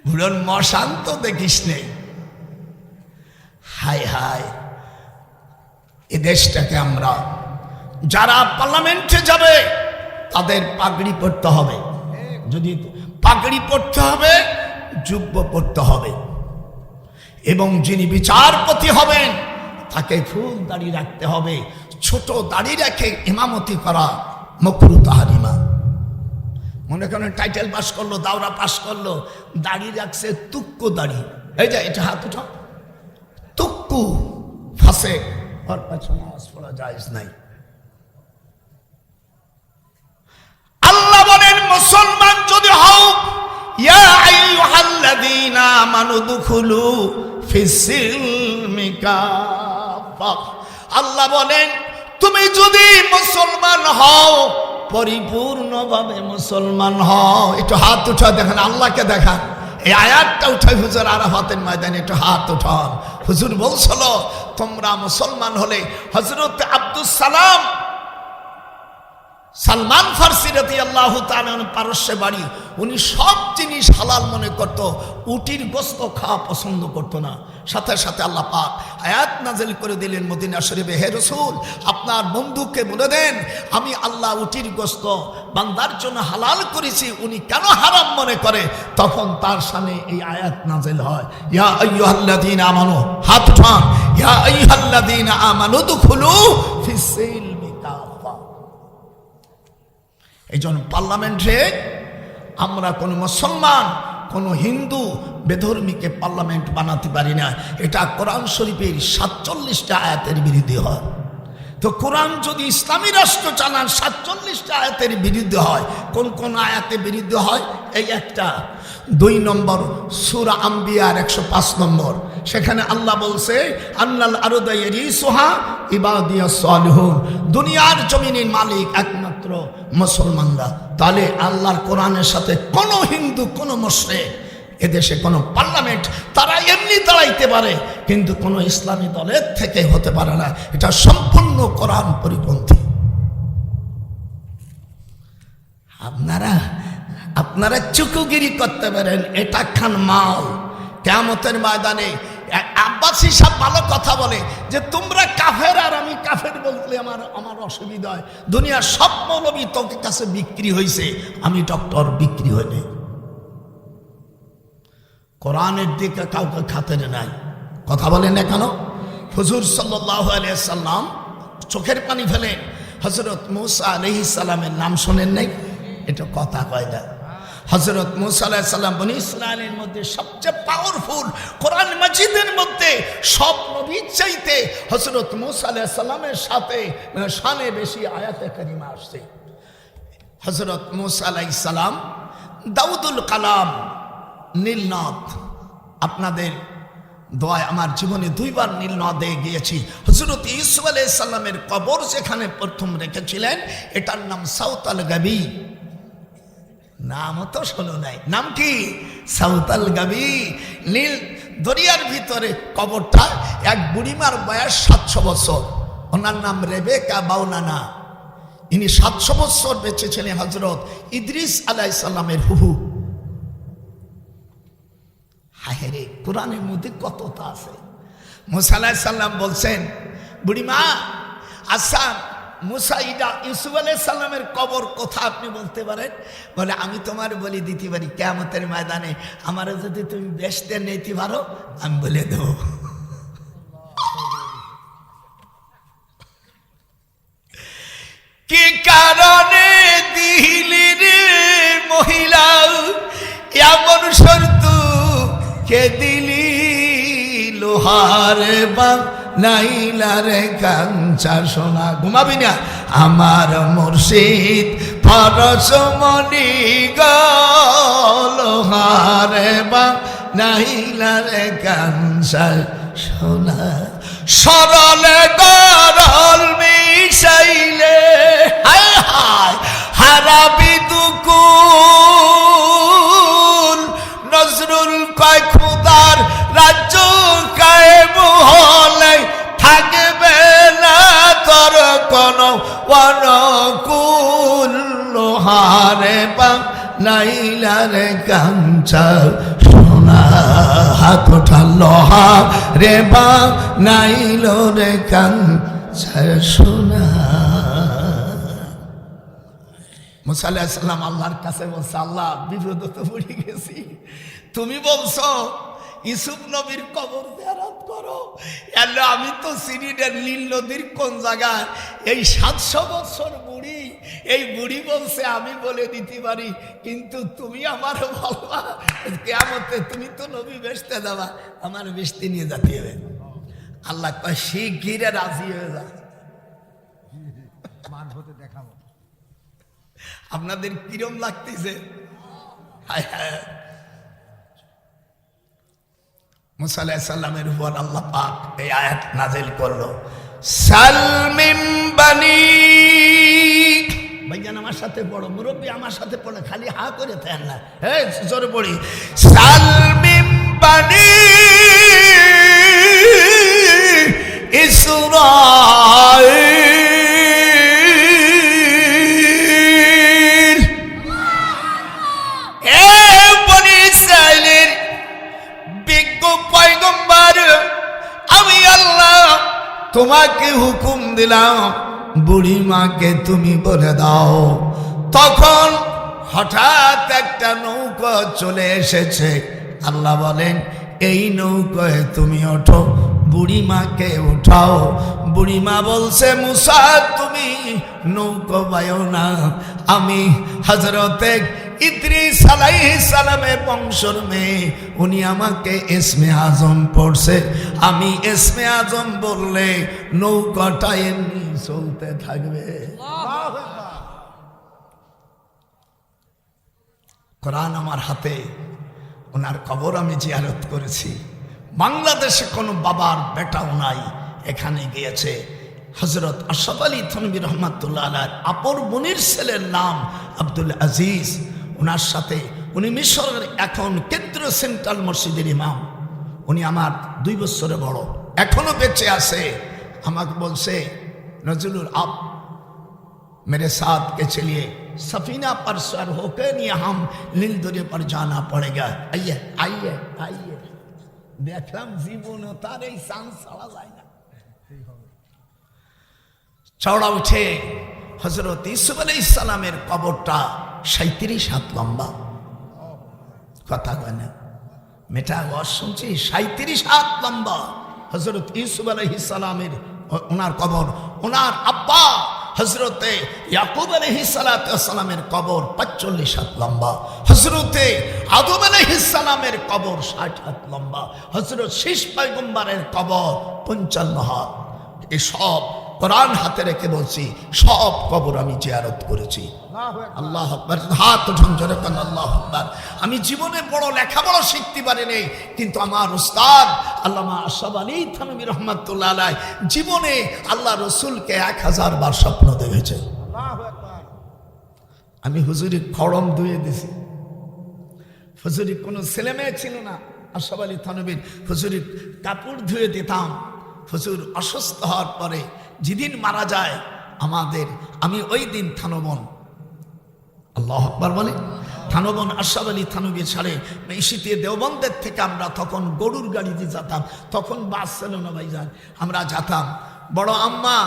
বুড়োর মশান্ত দেখিস নেই। হায় হায়, এ দেশটাকে আমরা, যারা পার্লামেন্টে যাবে তাদের পাগড়ি পরতে হবে, যদি পাগড়ি পরতে হবে, জুব্ব পরতে হবে, এবং যিনি বিচারপতি হবেন তাকে ফুল দাড়ি রাখতে হবে। ছোট দাড়ি রেখে ইমামতি করা মাকরুহ তাহরিমা। মনে করেন টাইটেল পাস করলো, দাওরা পাস করলো, দাড়ি রাখছে তুক্কু দাড়ি, এই যে এটা হাত উঠা, তুক্কু ফাঁসে, ওর পেছনে নামাজ পড়া জায়েজ নাই। আল্লাহ বলেন, মুসলমান যদি হও, ইয়া আইয়ুহাল্লাযীনা আমানু দুখুলু ফিস-সিলমি কাফা। আল্লাহ বলেন, তুমি যদি মুসলমান হও, পরিপূর্ণভাবে মুসলমান হও। একটু হাত উঠা দেখেন, আল্লাহকে দেখান। এই আয়াতটা উঠাই হুজুর আরাফাতের ময়দানে একটু হাত উঠান। হুজুর বলছিল, তোমরা মুসলমান হলে, হযরত আব্দুস সালাম সালমান ফারসি রাদিয়াল্লাহু তাআলা পারস্যে বাড়ি, উনি সব জিনিস হালাল মনে করত, উটির গোশত খাওয়া পছন্দ করত না। সাথে সাথে আল্লাহ পাক আয়াত নাযিল করে দিলেন মদিনা শরীফে, হে রাসূল, আপনার বন্ধুকে বলে দেন, আমি আল্লাহ উটির গোশত বান্দার জন্য হালাল করেছি, উনি কেন হারাম মনে করে? তখন তার সামনে এই আয়াত নাযিল হয়, ইয়া আইয়ুহাল্লাযীনা আমানু, হাত উঠান, ইয়া আইয়ুহাল্লাযীনা আমানু দুখুলু ফিস-সিলমি কাফা। এই জন্য পার্লামেন্টে আমরা কোনো মুসলমান, কোনো হিন্দু, বেধর্মীকে পার্লামেন্ট বানাতে পারি না। এটা কোরআন শরীফের 47টা আয়াতের বিরুদ্ধে হয়। তো কোরআন যদি ইসলামী রাষ্ট্র চালান 47টা আয়াতের বিরুদ্ধে হয়, কোন কোন আয়াতে বিরুদ্ধে হয়? এই একটা 2 নম্বর সূরা আম্বিয়ার 105 নম্বর, সেখানে আল্লাহ বলছে, আন্নাল আরদা ইয়ারিসুহা ইবাদিয়াস সালিহুন, দুনিয়ার জমিনের মালিক একমাত্র মুসলমানরা। তাহলে আল্লাহর কোরআনের সাথে কোন হিন্দু, কোন মুশরিক, এদেশে কোনো পার্লামেন্ট তারা এমনি দাঁড়াইতে পারে, কিন্তু কোনো ইসলামী দলের থেকে হতে পারে না। এটা সম্পূর্ণ কোরআন পরিপন্থী। আপনারা চুকুগিরি করতে পারেন, এটা খান মাল। কিয়ামতের ময়দানে আব্বাসী সাহেব ভালো কথা বলে যে, তোমরা কাফের আর আমি কাফের বলতে আমার অসুবিধা হয়। দুনিয়ার সব মৌলবী তোকে কাছে বিক্রি হয়েছে, আমি ডক্টর বিক্রি হয়নি। কোরআনের দিকে কাউকে খাতের নাই। কথা বলেন না কেন? হুজুর সাল্লাল্লাহু আলাইহি সাল্লাম চোখের পানি ফেলেন, হযরত মূসা আলাইহিস সালামের নাম শোনেন নাই? এটা কথা কয় না। হযরত মূসা আলাইহিস সালাম বনি ইসরাইলের মধ্যে সবচেয়ে পাওয়ারফুল। কোরআন মাজিদের মধ্যে সব নবীর চাইতে হযরত মূসা আলাইহিস সালামের সাথে শানে বেশি আয়াতে কারিমা আসছে। হযরত মূসা আলাইহিস সালাম দাউদুল কালাম, নীলনদ, আপনাদের দোয়ায় আমার জীবনে 2 বার নীলনদে গিয়েছি। হযরত ইউসুফ আলাইহিস সালামের কবর যেখানে প্রথম রেখেছিলেন, এটার নাম সাউতাল গাবি। নাম তো শোনো নাই, নাম কি? সাউতাল গাবি। নীল দরিয়ার ভিতরে কবরটা। এক বুড়িমার বয়স 700 বছর, ওনার নাম রেবেকা বাউনানা। ইনি 700 বছর বেঁচে ছিলেন হযরত ইদ্রিস আলাইহিস সালামের হুহু। হায়রে, কোরআনের মধ্যে কতটা আছে। মূসা আলাইহিস সালাম বলছেন, বুড়িমা, আচ্ছা মূসা ইউসুফ আলাইহিস সালামের কবর কোথায় আপনি বলতে পারেন? বলে, আমি তোমার বলে দিতে পারি, কিয়ামতের ময়দানে আমারও যদি তুমি বেহেশতে নিতে পারো, আমি বলে দেবো। কি কারণে দিলি রে মহিলা এমন শর্ত, কে দিলি লোহার নাইলারে কাঞ্চা সোনা? ঘুমাবি না? আমার মুর্শিদ পরশমণি গো, লোহার নাইলারে কাঞ্চা সোনা। সরলে গরল মিশাইলে হায় হায় হারাবি দুকুল নজরুল কয় খুদার রাজ্য কায়েম হলে থাকবে না তোর কোন অনুকূল লোহারে নাইলারে কাঞ্চা সোনা হাত ওঠা লোহা রে বা নাইল রে কাঞ্চা সোনা। মুসা আলাইহিস সালাম আল্লাহর কাছে বলছে, আল্লাহ বিপদ তো পড়ে গেছি, তুমি বলছো ইউসুফ নবীর কবর জিয়ারত করো, এলো আমি তো সিরিডের নীল নদীর কোন জায়গায়, এই 700 বছর বুড়ি, এই বুড়ি বলছে আমি বলে দিতে পারি, কিন্তু তুমি আমার বলবা কিয়ামতে তুমি তো নবী বেহেশতে যাবা, আমার বেহেশতে নিয়ে যেতে হবে। আল্লাহ কয় শিগগিরে রাজি হয়ে যা, মারফতে দেখাবো। আপনাদের কিরম লাগতেছে? হায় হায়, মুসা আলাইহিস সালামের উপর আল্লাহ পাক এই আয়াত নাযিল করলো, সালমিন বানি, ভাইজান আমার সাথে পড়ো, মুরব্বী আমার সাথে পড়ো, খালি হা করে থাকেন না, এই জোরে পড়ি, সালমিন বানি ইসরাঈল, এ বনি ইসরাঈলের বিজ্ঞ পয়গম্বর আমি আল্লাহ তোমাকে হুকুম দিলাম বুড়ি মাকে তুমি বলে দাও। তখন হঠাৎ একটা নৌকা চলে এসেছে, আল্লাহ বলেন এই নৌকায় তুমি ওঠো, বুড়ি মাকে উঠাও। বুড়ি মা বলছে মুসা তুমি নৌকা বাইও না, আমি হযরতে ইদ্রিস আলাইহিস সালামের বংশের মেয়ে, উনি আমাকে ইসমে আজম পড়ছে, আমি ইসমে আজম বললে নৌকাটা এমনি চলতে থাকবে। কোরআন আমার হাতে, ওনার কবর আমি জিয়ারত করেছি। বাংলাদেশে কোনো বাবার বেটাও নাই, এখানে গিয়েছে হযরত আশরাফ আলী থানভী রহমাতুল্লাহ আলাইহির আপর বোনের ছেলের নাম আব্দুল আজিজ, ওনার সাথে উনি মিশরের এখন কেন্দ্রীয় সেন্ট্রাল মসজিদের ইমাম, উনি আমার 2 বছরের বড়, এখনো বেঁচে আছে। আমাকে বলছে নজরুল আপ मेरे साथ के चलिए सफीना पर सवार होकर हम नील दरिया पर जाना पड़ेगा, आइए आइए आइए। দেখলাম জীবন তার এই চান্স ছাড়া যায় না। চওড়া উঠে হযরত ইউসুফ আলাইহিস সালামের কবরটা 37 হাত লম্বা, কথা কয় না মেটা ওয়াজ শুনছি, 37 হাত লম্বা হযরত ইউসুফ আলাইহিস সালামের ওনার কবর। ওনার আব্বা হযরতে ইয়াকুব আলাইহিস সালামের কবর 45 হাত লম্বা, হযরতে আদম আলাইহিস সালামের কবর 60 হাত লম্বা, হযরত শেষ পয়গম্বরের কবর 55 হাত। এসব কোরআন হাতে রেখে বলছি, সব কবর আমি জিয়ারত করেছি। আল্লাহু আকবার, হাত উঠান জোরে কান আল্লাহু আকবার। আমি জীবনে বড় লেখাপড়া শিখতে পারিনি, কিন্তু আমার উস্তাদ আল্লামা আশরাফ আলী থানভী রহমাতুল্লাহ আলাইহি জীবনে আল্লাহ রসুলকে 1000 বার স্বপ্ন দেখেছে। আমি হুজুরি খড়ম ধুয়ে দিছি, হুজুরি কোনো ছেলে মেয়ে ছিল না, আশরাফ আলী থানভীর হুজুরি কাপড় ধুয়ে দিতাম। হুজুর অসুস্থ হওয়ার পরে যেদিন মারা যায় আমাদের, আমি ওই দিন থানবন, আল্লাহু আকবার বলে, থানবন আশরাফ আলী থানভী ছাড়ে মেশিতে দেওবন্দের থেকে আমরা তখন গরুর গাড়িতে যেতাম, তখন বাস ছিল না ভাইজান, আমরা যেতাম। বড় আম্মা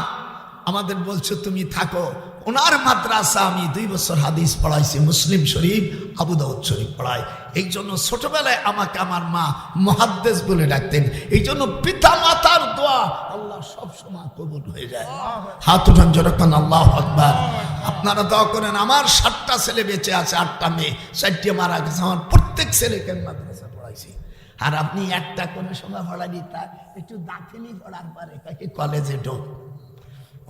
আমাদের বলছে তুমি থাকো, ওনার মাদ্রাসা আমি 2 বছর হাদিস পড়াইছি, মুসলিম শরীফ আবু দাউদ শরীফ পড়াই। এই জন্য ছোটবেলায় আমাকে আমার মা মুহাদ্দিস বলে ডাকতেন। এই জন্য পিতা মাতার দোয়া আল্লাহ সব সময় কবুল হয়ে যায়। হাত উঠান জোরে কান আল্লাহু আকবার। আপনারা দোয়া করেন, আমার 7টা ছেলে বেঁচে আছে, 8টা মেয়ে, 4টে মারা গেছে, আমার প্রত্যেক ছেলেকে মাদ্রাসা পড়াইছি। আর আপনি একটা কোনো সময় পড়ানি, তা একটু দাখিলি পড়ার পরে তাকে কলেজে ঢোক।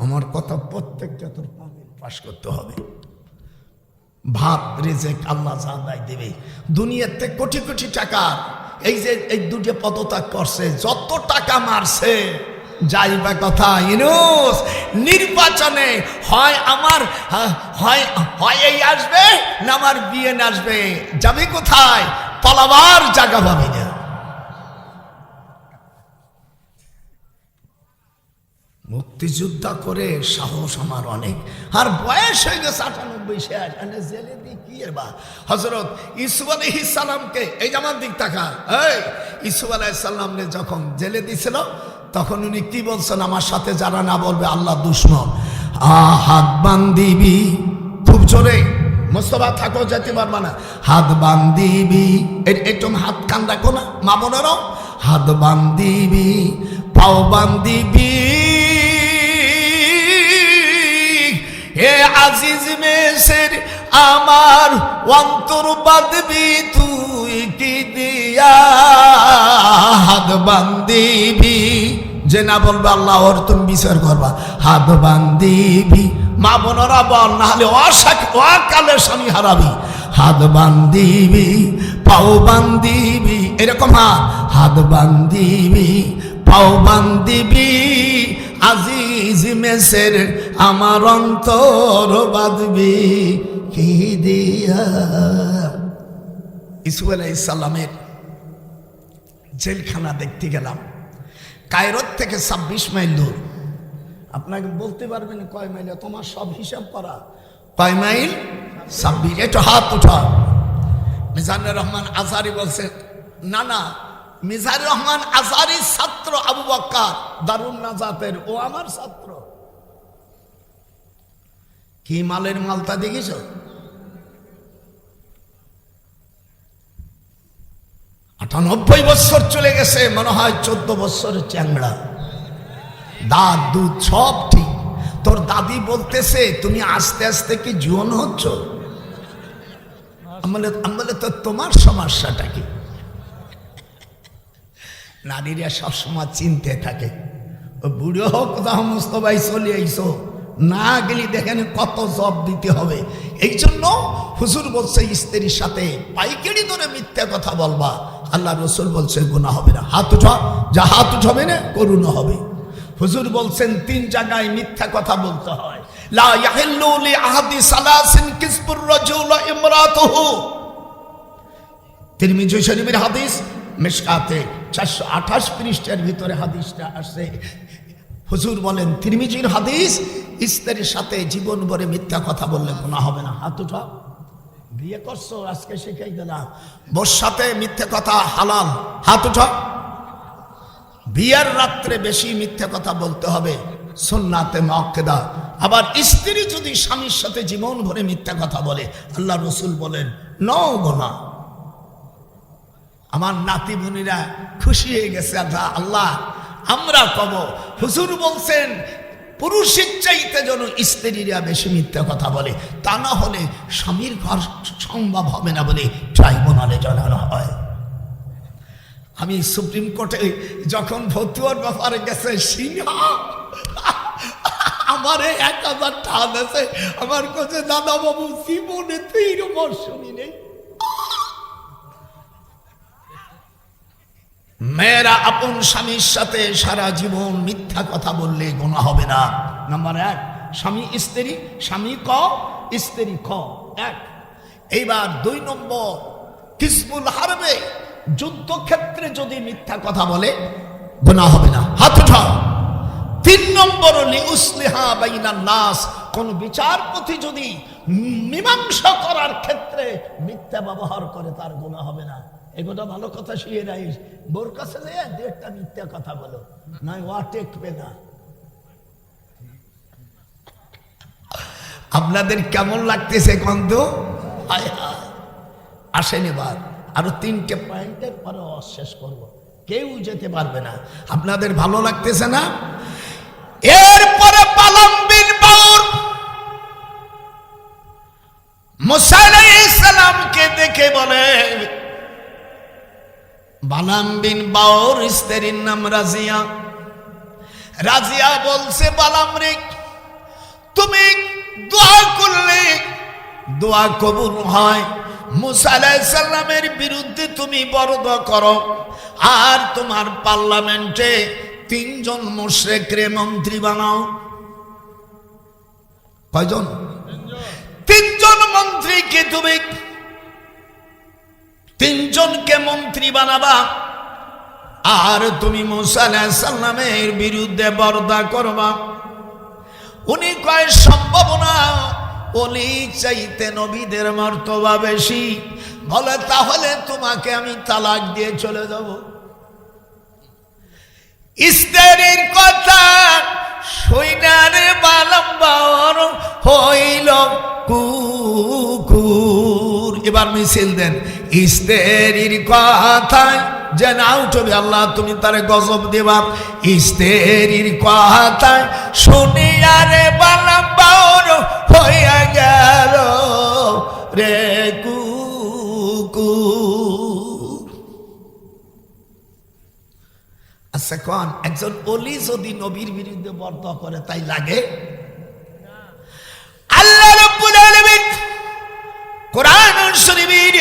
আমার কথা প্রত্যেকটা তোর পাস করতে হবে। ভাত রিজেক আল্লাহ জানাই দেবে। দুনিয়াতে কোটি কোটি টাকা, এই যে এই 2টে পদত্যাগ করছে, যত টাকা মারছে যাইবা কথা ইউনূস নির্বাচনে হয় আমার হয় এই আসবে না আমার বিয়ে আসবে, যাবে কোথায়? পালাবার জায়গা পাবি না। মুক্তিযোদ্ধা করে সাহস আমার অনেক, আর বয়স হয়ে গেছে 98 শেষ, জেলে দি কি এর বা। হযরত ইউসুফ আলাইহিস সালামকে, এই আমার দিক তাকা, এই ইউসুফ আলাইহিস সালামকে যখন জেলে দিছিল তখন উনি কি বলছেন? আমার সাথে যারা না বলবে আল্লাহ দুশমন, হাত বান্ধিবি, খুব জোরে মোস্তফা থাকো, যেতে পারবা না, হাত বান্ধিবি, একটু হাত কান রাখো না মা বোনেরাও, হাত বান্ধিবি, পাও বান্ধিবি, হে আজিজ মেসের আমার অন্তর বাঁধবি তুই কি দিয়া, হাত বান্ধিবি, যে না বলবে আল্লাহ ওর তুমি বিচার করবা, হাত বান্ধিবি, মা বোনেরা বল, না হলে অকালে স্বামী হারাবি, হাত বান্ধিবি, পাও বান্ধিবি, এরকম হাত বান্ধিবি, পাও বান্ধিবি, আজিজ মেসের আমার অন্তর বাঁধবি কি দিয়া। ইউসুফ আলাইহিস সালামের জেলখানা দেখতে গেলাম, কায়রো থেকে 26 মাইল দূর। আপনাকে বলতে পারবেন কয় মাইল? তোমার সব হিসাব করা কয় মাইল? 26। একটু হাত উঠা। মিজানুর রহমান আজহারি বলছে, না না, মিজানুর রহমান আজহারির ছাত্র আবু বকর দারুন নাজাতের, ও আমার ছাত্র। কি মালের মালটা দেখিস? 98 বছর চলে গেছে, মনে হয় 14 বছরের চ্যাংড়া, দাঁত দুধ সব ঠিক। তোর দাদি বলতেছে তুমি আস্তে আস্তে কি জোয়ান হচ্ছ। আমলে তো তোমার সমস্যাটা কি? নারীরা সবসময় চিনতে থাকে, ও বুড়ো হোক সমস্ত ভাই চলে আইসো, না গেলে দেখেন কত জব দিতে হবে। এই জন্য হুজুর বলছে স্ত্রীর সাথে পাইকারি ধরে মিথ্যা কথা বলবা, আল্লাহ রসুল বলছে গুনাহ হবে না। হাত উঠা, যা হাত উঠাবে না করুণ হবে। হুজুর বলছেন 3 জায়গায় মিথ্যা কথা বলতে হয়। লা ইয়াহিল্লু লি আহাদি সালাসিন কিসবুর রাজুল ইমরাতুহু, তিরমিজি শরীফের হাদিস, মিশকাতে 428 পৃষ্ঠার ভিতরে হাদিসটা আসে। হুজুর বলেন তিরমিজির হাদিস, স্ত্রীর সাথে জীবন ভরে মিথ্যা কথা বললে গুনাহ হবে না। হাত উঠা। বিয়ে করছো, আজকে শিখাই দিলাম, বোর সাথে মিথ্যা কথা হালাল। হাত উঠা। বিয়ের রাত্রে বেশি মিথ্যা কথা বলতে হবে, সুন্নাতে মুআক্কাদা। আবার স্ত্রী যদি স্বামীর সাথে জীবন ভরে মিথ্যা কথা বলে, আল্লাহ রসুল বলেন নও গুনাহ। আমার নাতি বোনেরা খুশি হয়ে গেছে, আল্লাহ আমরা কব। হুজুর বলছেন পুরুষের চাইতে যেন স্ত্রীরা বেশি মিথ্যা কথা বলে, তা না হলে স্বামীর ঘর সম্ভব হবে না বলে ট্রাইব্যুনালে জানানো হয়। আমি সুপ্রিম কোর্টে যখন ফতুয়ার ব্যাপারে গেছে, সিংহা আমার 1000 টাকা দিয়েছে, আমার কাছে দাদা বাবু জীবনে 3 বছর শুনি নেই। মেয়েরা আপন স্বামীর সাথে সারা জীবন মিথ্যা কথা বললে গুনাহ হবে না। নাম্বার 1, স্বামী স্ত্রী, স্বামী ক স্ত্রী খ, 1। এইবার 2 নম্বর, কিসবুল হারবে, যুদ্ধক্ষেত্রে যদি মিথ্যা কথা বলে গুনাহ হবে না। হাত উঠাও। 3 নম্বর, লিউসলিহা বাইনান নাস, কোন বিচারপতি যদি মীমাংসা করার ক্ষেত্রে মিথ্যা ব্যবহার করে তার গুনাহ হবে না। এগুলো ভালো কথা শিখে রাখিস। বোর কাছে যায় 1টা মিথ্যা কথা বলো, নয় ওয়া টেকবে না। আপনাদের কেমন লাগতেছে কন্ত? আসেন এবার আরো 3টে পয়েন্টের পরে শেষ করব, কেউ যেতে পারবে না। আপনাদের ভালো লাগতেছে না? এরপরে বালাম বিন বাউর মুসা আলাইহিস সালামকে দেখে বলে, বালাম বিন বাউর স্ত্রীর নাম রাজিয়া। রাজিয়া বলছে, বালাম রে, তুমি দোয়া করলে দোয়া কবুল হয়। মুসা আলাইহিস সালামের বিরুদ্ধে তুমি বরদোয়া করো, আর তোমার পার্লামেন্টে তিনজন মুশরিকরে মন্ত্রী বানাও। কয়জন? তিনজন মন্ত্রীকে তুমি তিনজনকে মন্ত্রী বানাবা, আর তুমি মুসা আলাইহিস সালামের বিরুদ্ধে বর্দা করবা। উনি কয় সম্ভব না, ওলি চাইতে নবীদের মর্তবা বেশি। বলে তাহলে তোমাকে আমি তালাক দিয়ে চলে যাব। স্ত্রীর কথা সৈনারে বালম্বর হইল কুকুর। এবার মিছিল দেন, স্ত্রীর কথায় যে না উঠবে আল্লাহ তুমি তারে গজব দেবা। স্ত্রীর কথায় শুনিয়ারে বালম্বর হইয়া গেল রে কুকুর। আচ্ছা কোন একজন ওলি যদি নবীর বিরুদ্ধে বর্দা করে তাই লাগে? আল্লাহ রাব্বুল আলামিন কোরআন শরীফের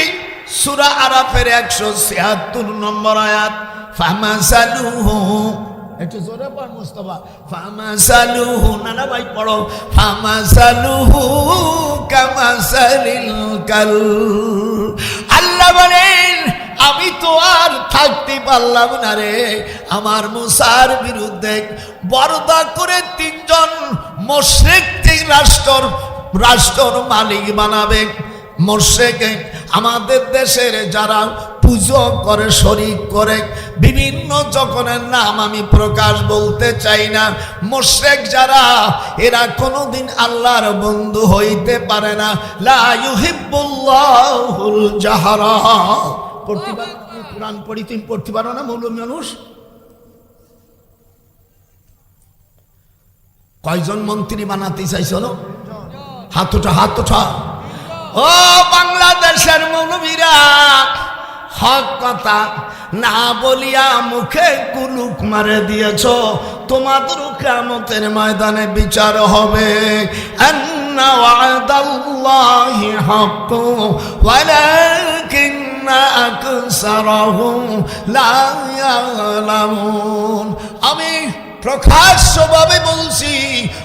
সূরা আরাফের 176 নম্বর আয়াত, ফামাসালুহু, একটু জোরে পড় মুস্তাফা, ফামাসালুহু, নানা ভাই পড়ো, ফামাসালুহু কামাসালিল কাল। আল্লাহ বলেন আমি তো আর থাকতে পারলাম না রে, আমার মুসার বিরুদ্ধে বর্দা করে তিনজন মুশরিককে রাষ্ট্র মালিক বানাবে। মুশরিক আমাদের দেশের যারা পুজো করে, শরীক করে, বিভিন্ন যখনের নাম আমি প্রকাশ বলতে চাই না, মুশরিক যারা এরা কোনোদিন আল্লাহর বন্ধু হইতে পারে না। লা ইউহিব্বুল্লাহুল জাহরা। কোরআন পড়ি তুমি পড়তে পারো না মৌলবী মানুষ? কয়জন মন্ত্রী বানাতে চাইছিল? হাত ওঠা, হাত ওঠা। ও বাংলাদেশের মৌলবীরা, হক কথা না বলিয়া মুখে কুলুক মারে দিয়েছ, তোমাদের কিয়ামতের ময়দানে বিচার হবে। আন্না ওয়াদাল্লাহি হাক্কু ওয়ালাকিন্না আকসারাহুম লা ইয়ালামুন। আমি প্রকাশ্যভাবে বলছি,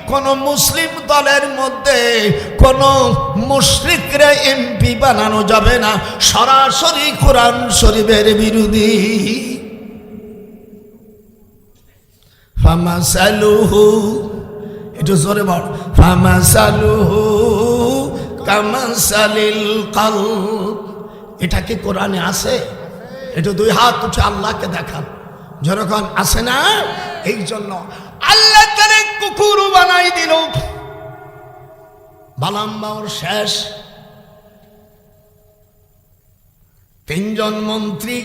কোন মুসলিম দলের মধ্যে কোন মুশরিকরে এমপি বানানো যাবে না, সরাসরি কোরআন শরীফের বিরোধী। ফামাসালুহু, একটু জোরে বল, ফামাসালুহু কামাসালিল কালব। এটা কি কোরআনে আছে? একটু দুই হাত উঠে আল্লাহকে দেখান, যখন আসে না। এই জন্য আল্লাহ তারে কুকুর বানাই দিল। বালাম্মার শেষ তিনজন মন্ত্রী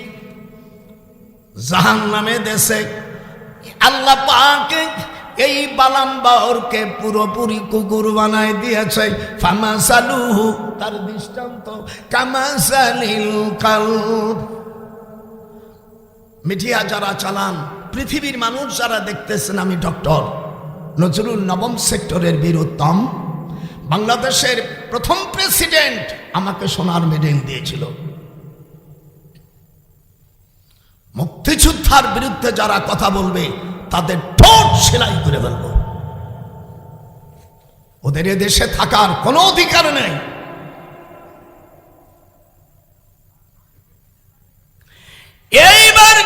জাহান্নামে দেশে। আল্লাহ পাক এই বালাম্বারকে পুরোপুরি কুকুর বানাই দিয়েছে। ফামাসালুহু, তার দৃষ্টান্ত কামাসালিল কালব। মিডিয়া যারা চালান, পৃথিবীর মানুষ যারা দেখতেছেন, আমি ডক্টর নজরুল নবম সেক্টরের বীরোত্তম, বাংলাদেশের প্রথম প্রেসিডেন্ট, আমাকে সোনার মেডেল দিয়েছিল। মুক্তিযোদ্ধার বিরুদ্ধে যারা কথা বলবে তাদের ঠোঁট সেলাই করে ফেলব। ওদের দেশে থাকার কোনো অধিকার নেই। এইবার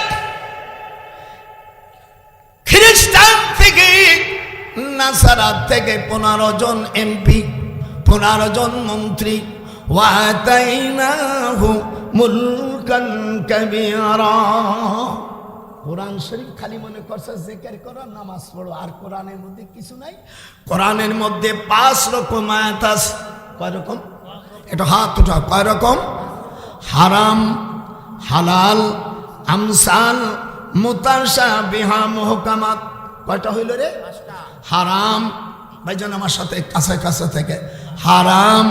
খ্রিস্টান থেকে, নাসারা থেকে 15 জন এমপি, 15 জন মন্ত্রী, ওয়াতাইনাহু মুলকান কাবীরা। কোরআন শরীফ খালি মনে করছে জিকির করো, নামাজ পড়ো, আর কোরআনের মধ্যে কিছু নাই। কোরআনের মধ্যে 5 রকম আয়াত আছে। কয় রকম? এটা হাত উঠা। কয় রকম? হারাম, হালাল, আমসাল, মুতাশাবিহা, মুহকামাত। কয়টা হইল রে? হারাম, ভাইজান আমার সাথে কাছে কাছে থেকে, হারাম,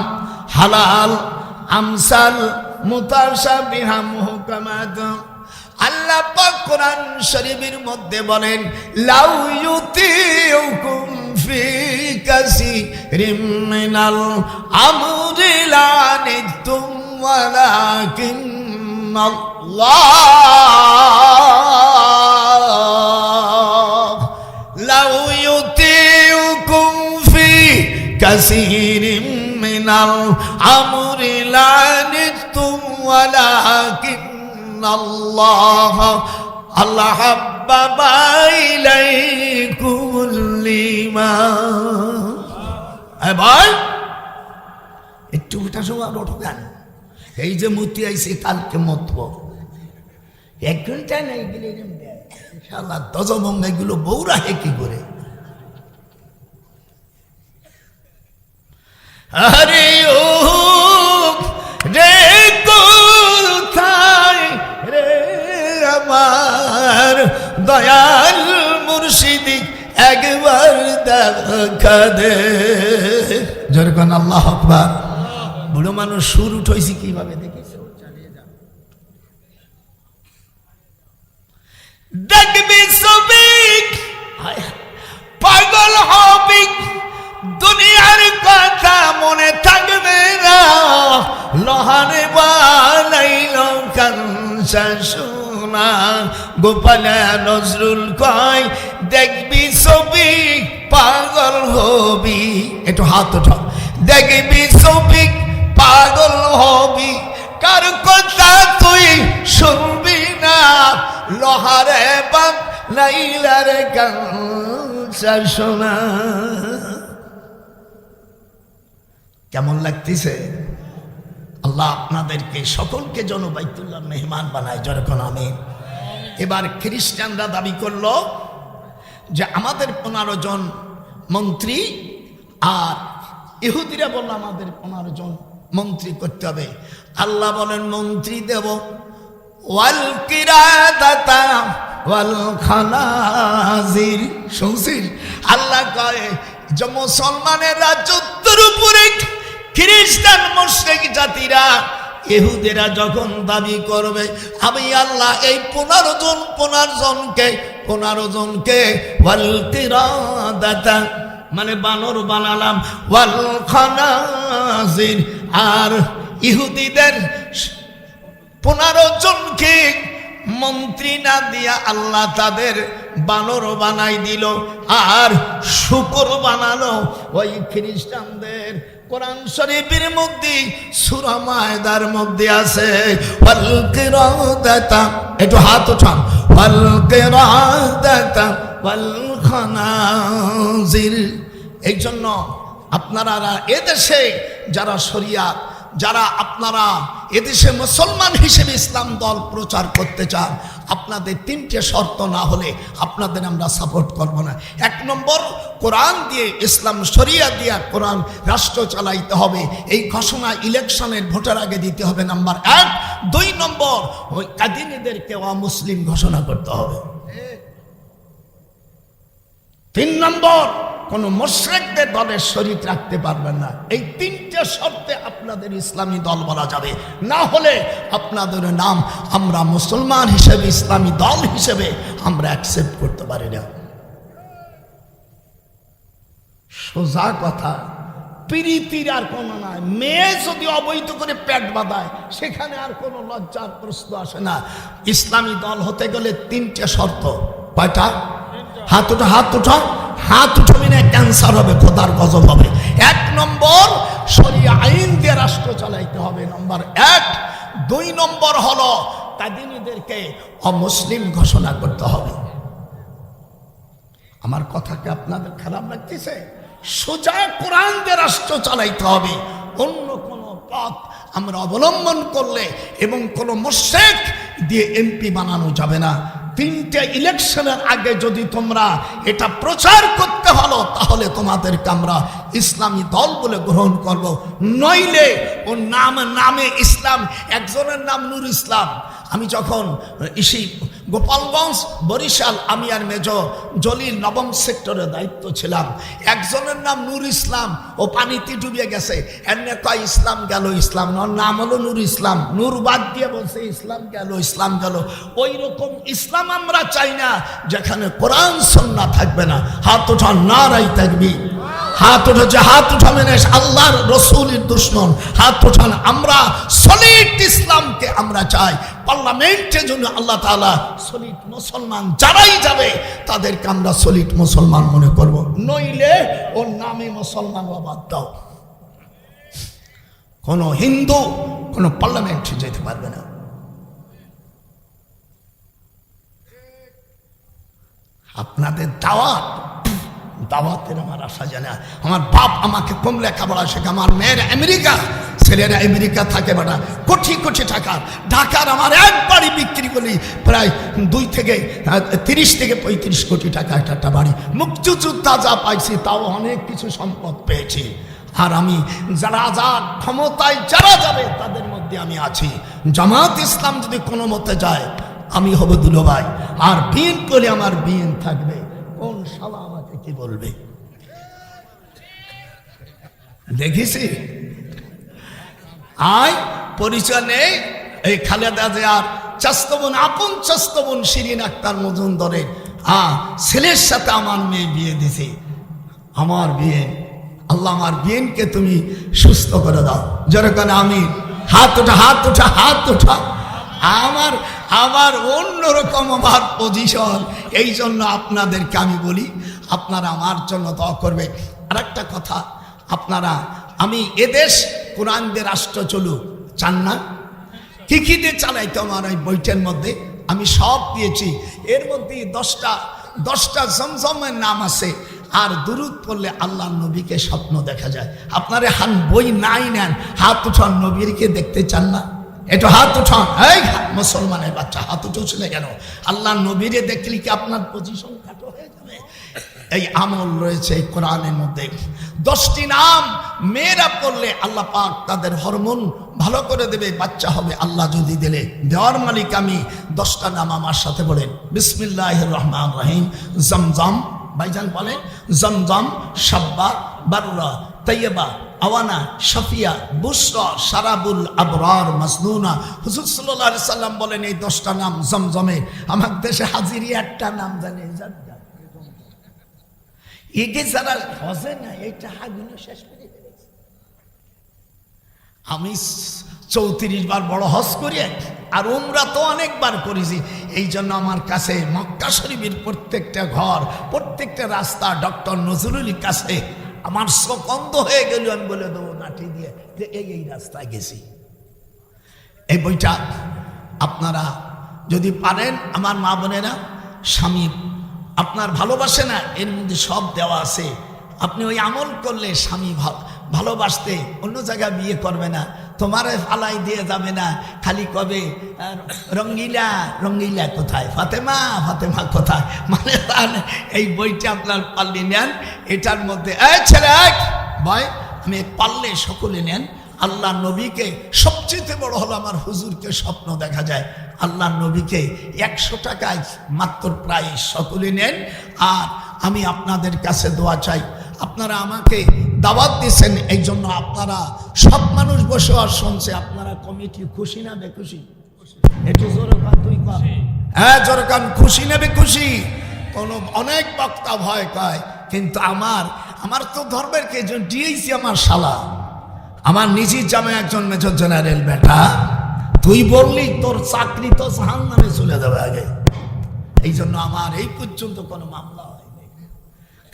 হালাল, আমসাল, মুতাশাবিহা, মুহকামাত। আল্লাহ পাক কোরআন শরীফের মধ্যে বলেন, লাউ ইউতিউকুম ফি কাসীরিম মিনাল আমরি লানিতুম ওয়ালাকিন্নাল্লাহ কাসীরিম মিনাল আমরি লানিতুম ওয়ালাকিন্নাল্লাহ হাব্বাবা ইলাইকুমুল ঈমান। এ ভাই একটু উঠা সময় ওঠো কেন? এই যে মতি আইছে কালকে মতব 1 ঘন্টা নাই গেলে ইনশাআল্লাহ দজভঙ্গ এগুলো বউরা হে কি করে? আরে ও রে কোথায় রে আমার দয়াল মুর্শিদি একবার দেখা দে। যেরকম আল্লাহু আকবার। বুড়ো মানুষ সুর উঠাইছি কিভাবে দেখেছো? দেখবি ছবি পাগল হবি, দুনিয়ার কথা মনে থাকবে না, লোহারে বানাইল কাঞ্চা সোনা। গোপালা নজরুল কয় দেখবি ছবি পাগল হবি। একটু হাত ওঠা। দেখবি ছবি পাগল হবি, কার কথা তুই শুনবি না, লোহারে বানাইলার কাঞ্চা সোনা। কেমন লাগতেছে? আল্লাহ আপনাদেরকে সকলকে যেন বাইতুল্লাহ মেহমান বানায়। যখন আমিন। এবার খ্রিস্টানরা দাবি করলো যে আমাদের 15 জন মন্ত্রী, আর ইহুদিরা বলল আমাদের 15 জন মন্ত্রী করতে হবে। আল্লাহ বলেন মন্ত্রী দেব ওয়াল কিরাদাতা ওয়াল খানাজির। শুনছিস? আল্লাহ কয় যে মুসলমানের রাজত্বের উপরে খ্রিস্টান মুশরিক জাতিরা ইহুদিরা যখন দাবি করবে আমি আল্লাহ এই 15 জনকে ওয়াল কিরাদাতা মানে বানর বানালাম, ওয়াল খানাজির আর ইহুদিদের 15 জনকে মন্ত্রী না দিয়া আল্লাহ তাদের বানর বানাই দিল, আর শুকর বানালো ওই খ্রিস্টানদের। কোরআন শরীফের মধ্যে সূরা মায়দার মধ্যে আছে ওয়াল কিরাদাতা। একটু হাত উঠান। ওয়াল কিরাদাতা ওয়াল খানাজির। এই জন্য আপনারা এদেশে যারা শরিয়াত, যারা আপনারা এদেশে মুসলমান হিসেবে ইসলাম দল প্রচার করতে চান, আপনাদের 3টে শর্ত না হলে আপনাদের আমরা সাপোর্ট করব না। 1 নম্বর, কোরআন দিয়ে ইসলাম শরিয়া দিয়া কোরআন রাষ্ট্র চালাইতে হবে। এই ঘোষণা ইলেকশনের ভোটের আগে দিতে হবে নাম্বার 1। 2 নম্বর, ওই কাদিনীদেরকে অমুসলিম ঘোষণা করতে হবে। 3 নম্বর, কোন মুশরিকদের দলের শরীক রাখতে পারবেন না। এই 3টে শর্তে আপনাদের ইসলামী দল বলা যাবে, না হলে আপনাদের নাম আমরা মুসলমান হিসেবে ইসলামী দল হিসেবে আমরা অ্যাকসেপ্ট করতে পারি না। সোজা কথা, প্রীতির আর কোনো নাই। মেয়ে যদি অবৈধ করে পেট বাঁধায় সেখানে আর কোনো লজ্জার প্রশ্ন আসে না। ইসলামী দল হতে গেলে 3টে শর্ত। কয়টা? হাত উঠা, হাত উঠা, হাত উঠাবি না ক্যান্সার হবে, খোদার গজব হবে। 1 নম্বর, শরিয়া আইন দিয়ে রাষ্ট্র চালাইতে হবে, নাম্বার 1। 2 নম্বর হলো কাদিনীদেরকে অমুসলিম ঘোষণা করতে হবে। আমার কথাকে আপনাদের খারাপ লাগতেছে? সোজা কোরআন দিয়ে রাষ্ট্র চালাইতে হবে। অন্য কোন পথ আমরা অবলম্বন করলে এবং কোন মুশরিক দিয়ে এমপি বানানো যাবে না। 3টে ইলেকশনের আগে যদি তোমরা এটা প্রচার করতে হলো তাহলে তোমাদেরকে আমরা ইসলামী দল বলে গ্রহণ করব, নইলে ও নামে ইসলাম। একজনের নাম নূর ইসলাম। আমি যখন গোপালগঞ্জ বরিশাল, আমি আর মেজর জলিল 9ম সেক্টরে দায়িত্ব ছিলাম। একজনের নাম নূর ইসলাম, ও পানিতে ডুবে গেছে। এমনি কয় ইসলাম গেল, ইসলাম নাম হলো নূর ইসলাম। নূর বাদ দিয়ে বলছে ইসলাম গেল, ইসলাম গেল। ওই রকম ইসলাম আমরা চাই না যেখানে কোরআন সুন্নাহ থাকবে না। হাত ওঠান, নারাই তাকবীর, হাত উঠেছে, হাত উঠাবেন আল্লাহর রসুলের দুশমন, হাত উঠান। আমরা সলিড ইসলামকে আমরা চাই। পার্লামেন্টের জন্য আল্লাহ তাআলা সলিড মুসলমান যারাই যাবে তাদেরকে আমরা সলিড মুসলমান মনে করব, নইলে ওর নামে মুসলমান বাদ দাও। কোন হিন্দু কোন পার্লামেন্টে যেতে পারবে না। আপনাদের দাওয়াতের আমার আশা জানে। আমার বাপ আমাকে কম লেখাপড়া শেখা, আমার মেয়ের আমেরিকা, ছেলেরা আমেরিকা থাকে, বেটা কোটি কোটি টাকার। ঢাকার আমার এক বাড়ি বিক্রি করি প্রায় 30 থেকে 35 কোটি টাকা একটা বাড়ি। মুক্তিযোদ্ধা যা পাইছি তাও অনেক কিছু সম্পদ পেয়েছি। আর আমি যারা যা ক্ষমতায় যারা যাবে তাদের মধ্যে আমি আছি। জামাত ইসলাম যদি কোনো মতে যায় আমি হব দুলোভাই, আর বিন করলে আমার বিন থাকবে। কোন শালা আমাকে কি বলবে? দেখেছি আয় পরিচয় নেই। এই খালেদা জিয়ার চাস্তবন, আপন চাস্তবন শিরিন আক্তার মজুমদারের ছেলের সাথে আমার মেয়ে বিয়ে দিছে। আমার বিয়ে, আল্লাহ আমার বিয়েনকে তুমি সুস্থ করে দাও। যেরকম আমি হাত ওঠা, হাত ওঠা, হাত ওঠা। আমার অন্যরকম আমার পজিশন। এই জন্য আপনাদেরকে আমি বলি আপনারা আমার জন্য দোয়া করবে। আর একটা কথা, আপনারা আমি এদেশ কোরআন দিয়ে রাষ্ট্র চলুক চান না? কি কি দিয়ে চালাইতে আমার ওই বইটার মধ্যে আমি সব দিয়েছি। এর মধ্যে 10টা জমজমের নাম আছে। আর দুরূদ পড়লে আল্লাহ নবীকে স্বপ্ন দেখা যায়। আপনারা বই নাই নেন, হাত উঠান। নবীকে দেখতে চান না? একটু হাত উঠান। এই মুসলমানের বাচ্চা হাত উঠেছিল কেন? আল্লাহ নবীরে দেখলে কি আপনার পজিশন খাটো হয়ে যাবে? এই আমল রয়েছে এই কোরআনের মধ্যে। 10টি নাম মেয়েরা পড়লে আল্লাহ পাক তাদের হরমোন ভালো করে দেবে, বাচ্চা হবে আল্লাহ যদি দিলে। দেওয়ার মালিক আমি। 10টা নাম আমার সাথে বলেন। বিসমিল্লাহির রহমানির রহিম। জমজম, ভাইজান বলেন জমজম, সাব্বা, বাররা, তাইয়্যিবা, আওয়ানা, শাফিয়া, বুশরা, সারাবুল আবরার, মাজনুনা। হুজুর সাল্লাল্লাহু আলাইহি সাল্লাম বলেন এই 10টা নাম জমজমে। আমার দেশে হাজিরি একটা নাম জানে, একে যারা হজে না এইটা হাগুলো শেষ করে ফেলেছে। আমি 34 বার বড় হজ করি, আর উমরা তো অনেকবার করেছি। এই জন্য আমার কাছে মক্কা শরীফের প্রত্যেকটা ঘর, প্রত্যেকটা রাস্তা ডক্টর নজরুলের কাছে আমার চোখ অন্ধ হয়ে গেল। আমি বলে দেবো নাটি দিয়ে যে এই রাস্তায় গেছি। এই বইটা আপনারা যদি পারেন, আমার মা বোনেরা, স্বামী আপনার ভালোবাসে না, এর মধ্যে সব দেওয়া আছে। আপনি ওই আমল করলে স্বামী ভালোবাসতে অন্য জায়গায় বিয়ে করবে না, তোমারে ফালাই দিয়ে যাবে না, খালি কবে রঙ্গিলা রঙ্গিলা কোথায়, ফাতেমা ফাতেমা কোথায়। মানে এই বইটা আপনার পারলে নেন। এটার মধ্যে ছেলে ভাই আমি পারলে সকলে নেন। আল্লাহ নবীকে সবচেয়ে বড় হলো আমার হুজুরকে স্বপ্ন দেখা যায়। আল্লাহ নবীকে 100 টাকায় মাত্র প্রায় সকলে নেন। আর আমি আপনাদের কাছে দোয়া চাই। আপনারা আমাকে দাওয়াত দিয়েছেন, এই জন্য আপনারা সব মানুষ বসে আর শুনছে। আপনারা কমিটি খুশি না বেখুশি? একটু জোরে কান, তুই কর। হ্যাঁ জোরে কান, খুশি না বেখুশি? কোনো অনেক বক্তা ভয় কয়, কিন্তু আমার তো ধর্মের কে দিয়েছি আমার শালা, আমার নিজের জামাই একজন মেজর জেনারেল। বেটা তুই বললি তোর চাকরি তো জাহান্নামে চলে যাবে আগে। এই জন্য আমার এই পর্যন্ত কোনো মামলা হয়নি।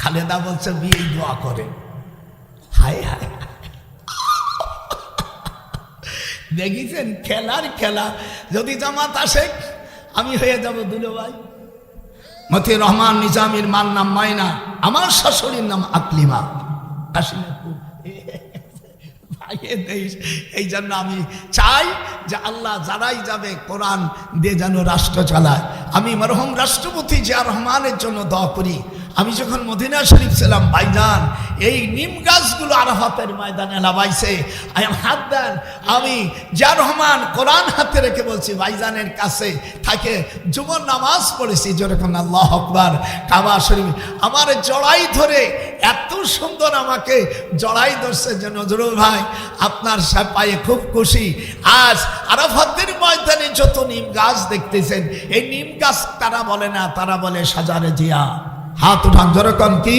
খালেদা বলছে বিয়ে দোয়া করে। হায় হায়, দেখেছেন খেলার খেলা। যদি জামাত আসে আমি হয়ে যাব দুলোভাই। মতি রহমান নিজামীর মার নাম মায়না, আমার শাশুড়ির নাম আকলিমা। কাশিনাথপুর। এই জন্য আমি চাই যে আল্লাহ যারাই যাবে কোরআন দিয়ে যেন রাষ্ট্র চালায়। আমি মরহুম রাষ্ট্রপতি জিয়া রহমানের জন্য দোয়া করি। আমি যখন মদিনা শরীফ ছিলাম, ভাইজান এই নিম গাছগুলো আরাফাতের ময়দানে লাগাইছে, হাত দেন। আমি জিয়া রহমান কোরআন হাতে রেখে বলছি, ভাইজানের কাছে থাকে জুমার নামাজ পড়েছি, যেরকম আল্লাহু আকবার। কাবা শরীফ আমার জড়াই ধরে, এত সুন্দর আমাকে জড়াই ধরছে যে নজরুল ভাই আপনার পায়ে খুব খুশি। আজ আরাফাতের ময়দানে যত নিম গাছ দেখতেছেন, এই নিম গাছ তারা বলে না, তারা বলে সাজারে জিয়া, হাত উঠান যেরকম কি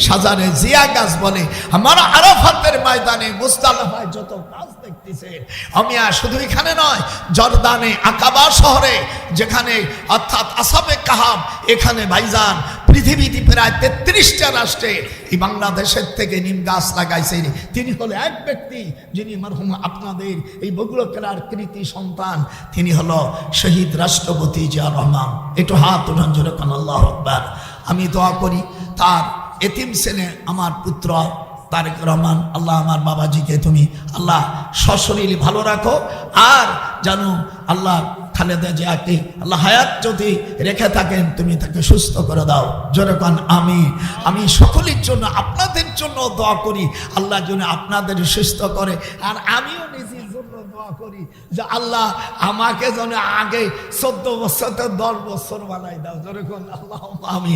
সাজারে জিয়া গাছ বলে আমার আরাফাতের ময়দানে মুজদালিফায় যত গাছ দেখতেছে আমি আর শুধু এখানে নয় জর্দানে আকাবা শহরে যেখানে অর্থাৎ আসহাবে কাহাফ এখানে ভাইজান পৃথিবীতে প্রায় 33টা রাষ্ট্রে এই বাংলাদেশের থেকে নিম গাছ লাগাইছেন। তিনি হলো এক ব্যক্তি যিনি মরহুম আপনাদের এই বগুড়া জেলার কৃতি সন্তান, তিনি হলো শহীদ রাষ্ট্রপতি জিয়াউর রহমান। একটু হাত উঠান যেরকম আল্লাহু আকবার। আমি দোয়া করি তার এতিম ছেলে আমার পুত্র তারেক রহমান, আল্লাহ আমার বাবাজিকে তুমি আল্লাহ সশরীর ভালো রাখো, আর জানো আল্লাহ খালেদা জিয়াকে আল্লাহ হায়াত যদি রেখে থাকেন তুমি তাকে সুস্থ করে দাও। যেরকম আমি সকলের জন্য আপনাদের জন্য দোয়া করি আল্লাহ যেন আপনাদের সুস্থ করে, আর আমিও নিজের জন্য দোয়া করি যে আল্লাহ আমাকে যেন আগে 14 বছর 10 বছর বানাই দাও। যেরকম আল্লাহ আমি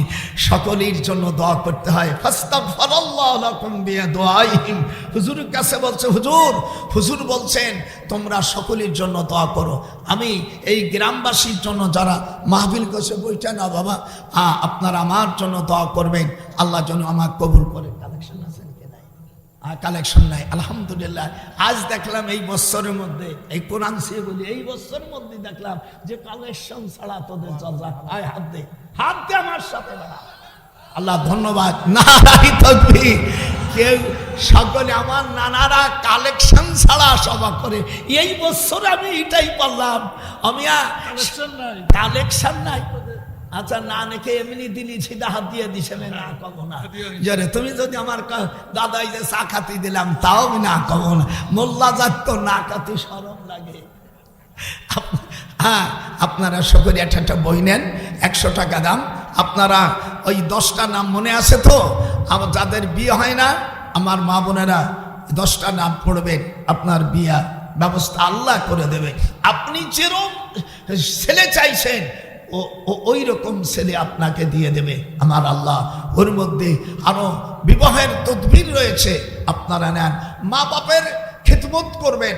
সকলের জন্য দোয়া করতে হয়। ফাস্তাগফিরুল্লাহ লাকুম বিদুআইহিম। হুজুরের কাছে বলছে হুজুর বলছেন তোমরা সকলের জন্য দোয়া করো। আমি এই গ্রামবাসীর জন্য যারা মাহফিল করছে বইটা না বাবা, আপনারা আমার জন্য দোয়া করবেন আল্লাহ যেন আমার কবুল করে। কালেকশন আছেন কি নাই? কালেকশন নাই আলহামদুলিল্লাহ। আজ দেখলাম এই বছরের মধ্যে এই কোরআন সে বলি এই বছরের মধ্যে দেখলাম যে কালেকশন ছাড়া তোদের চর্চা হয়। হাত দে আমার সাথে বাড়া। আল্লাহ ধন্যবাদ। নারাই তাকবীর। কেউ সকলে আমার নানারা কালেকশন ছাড়া সভা করে, এই বছর আমি এটাই পারলাম। আমি কালেকশন নাই। আচ্ছা না নাকি এমনি দিলি সিধা হাত দিয়ে দিছে না কব না জরে, তুমি যদি আমার দাদাই যে চা খাতি দিলাম তাও আমি না কব না। মোল্লা যাত তো না খাতি শরম লাগে। হ্যাঁ আপনারা সকলে একটা বই নেন 100 টাকা দাম। আপনারা ওই 10টা নাম মনে আছে তো? আমার যাদের বিয়ে হয় না আমার মা বোনেরা 10টা নাম পড়বেন, আপনার বিয়া ব্যবস্থা আল্লাহ করে দেবে। আপনি যেরকম ছেলে চাইছেন ওই রকম ছেলে আপনাকে দিয়ে দেবে আমার আল্লাহ। ওর মধ্যে আরো বিবাহের তদবির রয়েছে, আপনারা নেন। মা বাপের খেদমত করবেন,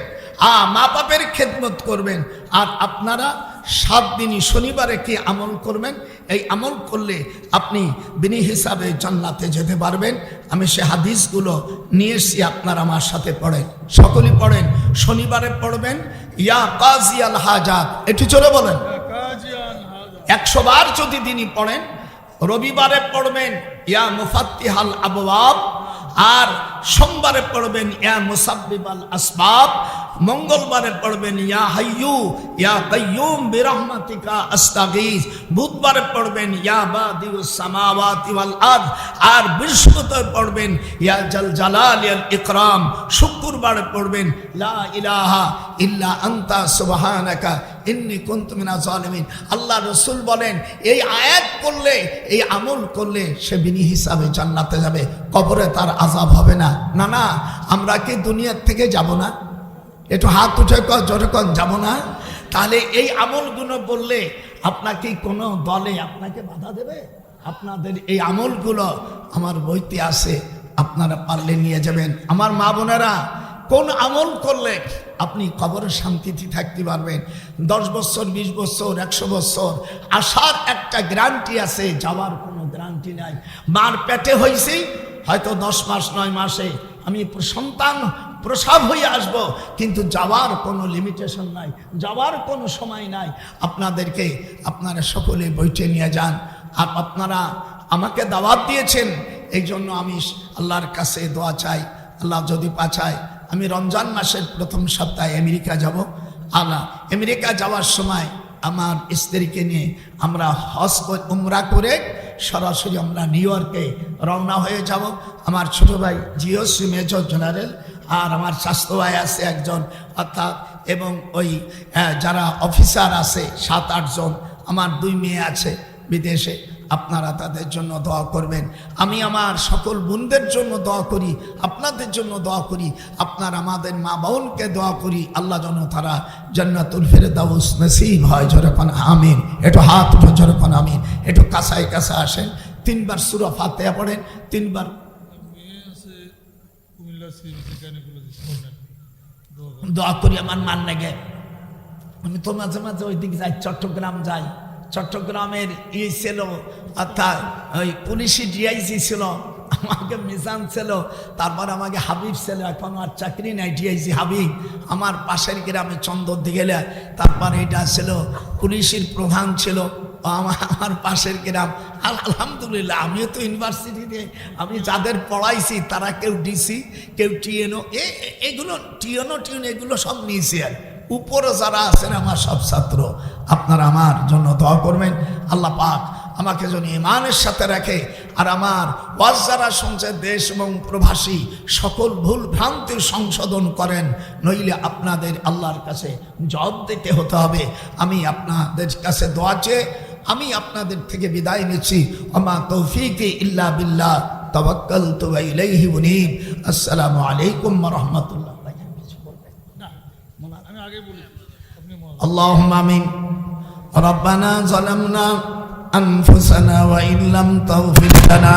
মা বাপের খেদমত করবেন। আর আপনারা 7 দিনই শনিবারে কি আমল করবেন, এই আমল করলে আপনি বিনি হিসাবে জান্নাতে যেতে পারবেন। আমি সে হাদিসগুলো নিয়ে এসেছি, আপনারা আমার সাথে পড়েন, সকলেই পড়েন। শনিবারে পড়বেন ইয়া কাজি আল হাজাত, একটু চলে বলেন 100 বার যদি দিনই পড়েন। রবিবারে পড়বেন ইয়া মুফাত্তিহাল আবওয়াব, আর সোমবারে পড়বেন ইয়া মুসাব্বিবাল আসবাব, মঙ্গলবারে পড়বেন ইয়া হাইয়ু ইয়া কাইয়ুম বিরহমাতিকা আস্তাগীস, বুধবারে পড়বেন ইয়া বাদিউস সামাওয়াতি ওয়াল আরদ, আর বৃহস্পতিবারে পড়বেন ইয়া জাল জালাল ওয়াল ইকরাম, শুক্রবারে পড়বেন লা ইলাহা ইল্লা আনতা সুবহানাকা ইন্নী কুনতু মিনাজ জালিমিন। আল্লাহ রাসূল বলেন এই আয়াত পড়লে এই আমল করলে সে বিনি হিসাবে জান্নাতে যাবে, কবরে তার আযাব হবে না। না আমরা কি দুনিয়ার থেকে যাব না? একটু হাত উঠে যতক্ষণ যাব না, তাহলে এই আমলগুলো বললে আপনাকে কোনো দলে আপনাকে বাধা দেবে? আপনাদের এই আমলগুলো আমার বইতে আছে, আপনারা পারলে নিয়ে যাবেন। আমার মা বোনেরা কোন আমল করলে আপনি কবরে শান্তিতে থাকতে পারবেন? 10 বছর 20 বছর 100 বছর আসার একটা গ্যারান্টি আছে, যাওয়ার কোনো গ্যারান্টি নাই। মার পেটে হয়েছে হয়তো 10 মাস 9 মাসে আমি সন্তান প্রসব হয়ে আসব, কিন্তু যাওয়ার কোনো লিমিটেশন নাই, যাওয়ার কোনো সময় নাই। আপনাদেরকে আপনারা সকলে বইটে নিয়ে যান। আর আপনারা আমাকে দাওয়াত দিয়েছেন, এই জন্য আমি আল্লাহর কাছে দোয়া চাই, আল্লাহ যদি পাঠায় আমি রমজান মাসের প্রথম সপ্তাহে আমেরিকা যাব। আল্লাহ আমেরিকা যাওয়ার সময় আমার স্ত্রীকে নিয়ে আমরা হজ উমরা করে সরাসরি আমরা নিউ ইয়র্কে রওনা হয়ে যাব। আমার ছোট ভাই জিওসি মেজর জেনারেল, আর আমার স্বাস্থ্য ভাই আছে একজন, অর্থাৎ এবং ওই যারা অফিসার আছে 7-8 জন, আমার 2 মেয়ে আছে বিদেশে। আপনারা তাদের জন্য দোয়া করবেন। আমি আমার সকল বোনদের জন্য দোয়া করি, আপনাদের জন্য দোয়া করি, আপনার আমাদের মা বোনকে দোয়া করি আল্লাহ যেন তারা জান্নাতুল ফেরদাউস নসিব হয়। যেরকম আমিন। একটু হাত উঠে যেরকম আমিন। একটু কাছায় কাছে আসেন, 3 বার সূরা ফাতিহা পড়েন, 3 বার দোয়া করি। আমার মান লাগে, আমি তো মাঝে মাঝে ওই দিকে যাই, চট্টগ্রাম যাই, চট্টগ্রামের ছিল, অর্থাৎ ওই পুলিশি ডিআইজি ছিল, আমাকে মিজান ছিল, তারপর আমাকে হাবিব ছিল, এখন আর চাকরি নাই ডিআইজি হাবিব। আমার পাশের গ্রামে চন্দর দিকে, তারপর এটা ছিল পুলিশের প্রধান ছিল আমার পাশের গ্রাম। আলহামদুলিল্লাহ, আমিও তো ইউনিভার্সিটিতে আমি যাদের পড়াইছি তারা কেউ ডিসি, কেউ টিএনও, এগুলো টিএনও এগুলো সব নিয়েছি। আর উপরে যারা আছেন আমার সব ছাত্র, আপনারা আমার জন্য দোয়া করবেন। আল্লাহ পাক আমাকে যেন ঈমানের সাথে রাখে, আর আমার ওয়াজ যারা শুনছে দেশ এবং প্রবাসী সকল ভুল ভ্রান্তির সংশোধন করেন, নইলে আপনাদের আল্লাহর কাছে জবাব দিতে হতে হবে। আমি আপনাদের কাছে দোয়া চেয়ে আমি আপনাদের থেকে বিদায় নিচ্ছি। আমা তৌফিকি ইল্লা বিল্লাহ, তাওয়াক্কালতু ওয়া ইলাইহি উনীব। আসসালামু আলাইকুম ওয়া রাহমাতুল্লাহ। اللهم آمين. ربنا ظلمنا أنفسنا وإن لم تغفر لنا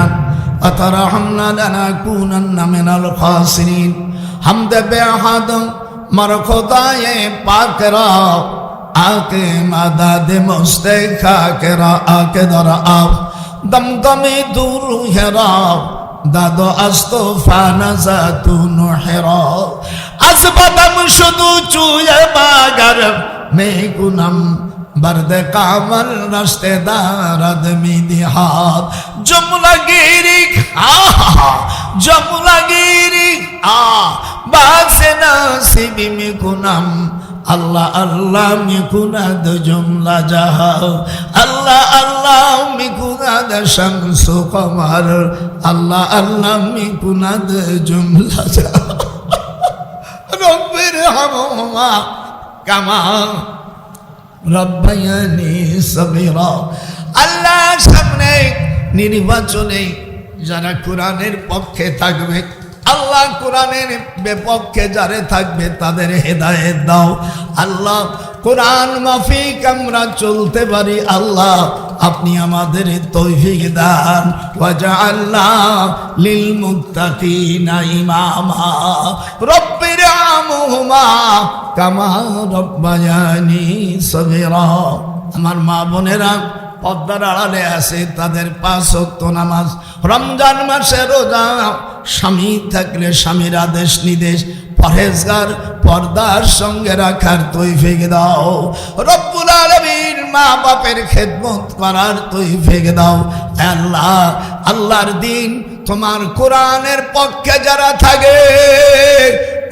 وترحمنا لنكونن من الخاسرين. حمد بأحد مرخداء پاک را آکے مدد مستخا کرا آکے درا آو دمدمی دور ہرا দাদো আস্তো ফানাজাতু নুহরা আসবাদাম শুধু চুয়ে বাগার মে গুনাম বর্দ কামল রাস্তে দারদ মিদিহাত জমলাগিরি জমলাগিরি বাসে নাসিবি মে গুনাম আল্লাহ আল্লাহ মিকুনাদ জুমলা জাহা আল্লাহ আল্লাহ মিকুনাদ শামসু কমার আল্লাহ আল্লাহ মিকুনাদ জুমলা জাহা রব্বির হামহুমা কামা রব্বায়ানি সগীরা। আল্লাহ সামনে নির্বাচনে যারা কোরআনের পক্ষে থাকবে, আল্লাহ কোরআনের বিপক্ষে যারা থাকবে তাদের হেদায়েত দাও। আল্লাহ কোরআন মাফিক আমরা চলতে পারি, আল্লাহ আপনি আমাদের তৌফিক দান। ওয়াজআলনা লিল মুত্তাকিনা ইমামা রব্বির আমহুমা কামা রব্বায়ানি সগীরা। আমার মা বোনেরা পর্দার আড়ালে আছে, তাদের 5 ওয়াক্ত নামাজ, রমজান মাসে রোজা, স্বামী থাকলে স্বামীর আদেশ নির্দেশ পরহেজগার পর্দার সঙ্গে রাখার তৌফিক দাও। রব্বুল আলামিন মা বাপের খেদমত করার তৌফিক দাও। আল্লাহ আল্লাহর দিন তোমার কোরআনের পক্ষে যারা থাকে,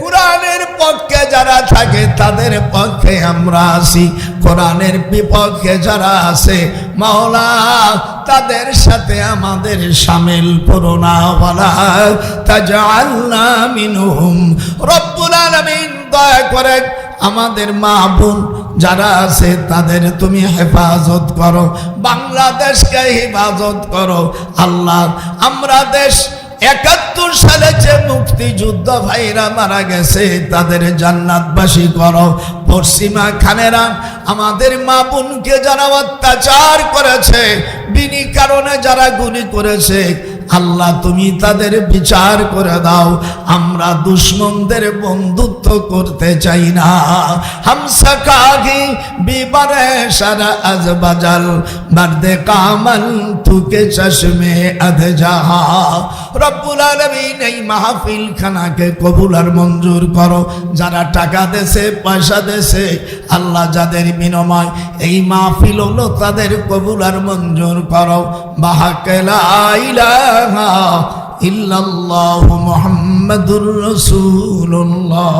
কোরআনের পক্ষে যারা থাকে তাদের পক্ষে আমরা আছি, কোরআনের বিপক্ষে যারা আছে মাওলা তাদের সাথে আমাদের শামিল করো না। ওয়ালা তাজআলনা মিনহুম। রব্বুল আলামিন দয়া করে আমাদের মা বোন যারা আছে তাদের তুমি হেফাজত করো, বাংলাদেশকে হেফাজত করো। আল্লাহ আমরা দেশ 71 সালে যে মুক্তিযুদ্ধ ভাইরা মারা গেছে তাদের জান্নাতবাসী করো। পশ্চিমা খানেরা আমাদের মা বোনকে যারা অত্যাচার করেছে, বিনি কারণে যারা গুলি করেছে, আল্লাহ তুমি তাদের বিচার করে দাও। আমরা দুশ্মনদের বন্ধুত্ব করতে চাই না। হামসা কাগি বিবারে সারা আজ বাজাল বারদে কামাল তুকে চশমে আধ জাহা। রব্বুল আলামিন এই মাহফিল খানাকে কবুল আর মঞ্জুর করো। যারা টাকা দেশে পয়সা দেশে আল্লাহ যাদের বিনিময় এই মাহফিল হলো তাদের কবুল আর মঞ্জুর করো। বাহাকে লা ইলাহা ইল্লাল্লাহু মুহাম্মাদুর রাসূলুল্লাহ।